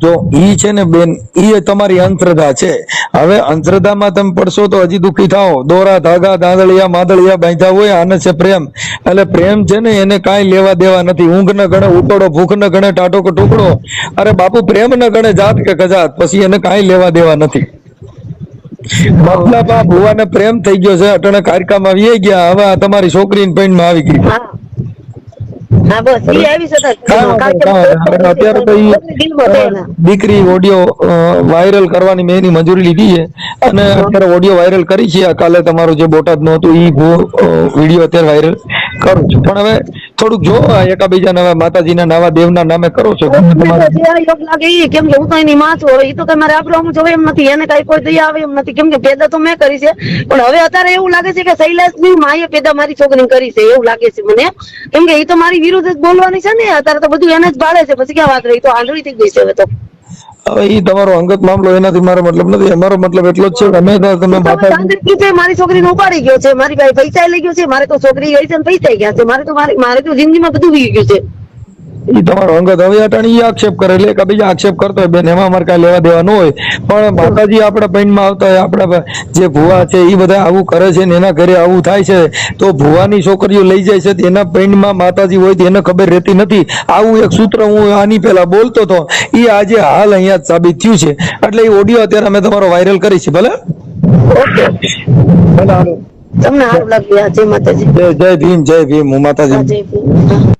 જો ઈ છે ને બેન, ઈ તમારી અંધશ્રદ્ધા છે. હવે અંધશ્રદ્ધામાં તમે પડશો તો હજી દુઃખી થાઓ. દોરા ધાગા દાંદળિયા માદળિયા બાંધ્યા હોય. આને છે પ્રેમ. એટલે પ્રેમ છે ને એને કાંઈ લેવા દેવા નથી. ઊંઘ ન ગણે ઉતોડો, ભૂખ ન ગણે ટાટો કે ટુકડો. અરે બાપુ પ્રેમ ન ગણે જાત કે કજાત. પછી એને કાંઈ લેવા દેવા નથી. મતલબ આ ભુવાને પ્રેમ થઈ ગયો છે. અટણે કાર્યક્રમ આવી ગયા. હવે આ તમારી છોકરીને પૈણમાં આવી ગઈ. અત્યારે તો દીકરી ઓડિયો વાયરલ કરવાની મેં એની મંજૂરી લીધી છે અને અત્યારે ઓડિયો વાયરલ કરી છે. કાલે તમારું જે બોટાદ નું હતું એ વિડીયો અત્યારે વાયરલ કરું છું. પણ હવે થોડુંક જો એકાબીજાના હવે માતાજીના નાવા દેવના નામે કરો છો. કેમ કે હું તો એની માં છું. એ તો તમારે આપણું જોવે એમ નથી. એને કઈ કોઈ દયા આવે એમ નથી. કેમ કે પેદા તો મેં કરી છે. પણ હવે અત્યારે એવું લાગે છે કે શૈલેષ ની માએ પેદા મારી છોકરી કરી છે એવું લાગે છે મને. કેમ કે એ તો મારી વિરુદ્ધ જ બોલવાની છે ને. અત્યારે તો બધું એને જ ભાળે છે. પછી ક્યાં વાત રહી? તો આંધળી થઈ ગઈ છે હવે તો. હવે ઈ તમારો અંગત મામલો, એનાથી મારો મતલબ નથી. અમારો મતલબ એટલો જ છે કે અમે તમે મારી છોકરીને ઉપાડી ગયો છે. મારી પાસે પૈસા લઈ ગયો છે. મારે તો છોકરી ગઈ છે, પૈસા ગયા છે. મારે તો જિંદગીમાં બધું વી ગયું છે. ઈ તમારો અંગત. હવે અટાણી આક્ષેપ કરે એટલે બીજા આક્ષેપ કરતો હોય બેન, એમાં અમારે કઈ લેવા દેવા ન હોય. પણ માતાજી આપણા પૈણમાં આવતા હોય, આપણા જે ભુવા છે એ બધા આવું કરે છે ને એના ઘરે આવું થાય છે તો ભુવાની છોકરીઓ લઈ જાય છે. એના પૈણમાં માતાજી હોય તો એને ખબર રહેતી નથી. આવું એક સૂત્ર હું આની પેલા બોલતો હતો, એ આજે હાલ અહીંયા સાબિત થયું છે. એટલે એ ઓડિયો અત્યારે અમે તમારો વાયરલ કરી છે. ભલે તમને સારું લાગ્યું. જય માતાજી. જય ભીમ. જય ભીમ. હું માતાજી. જય ભીમ.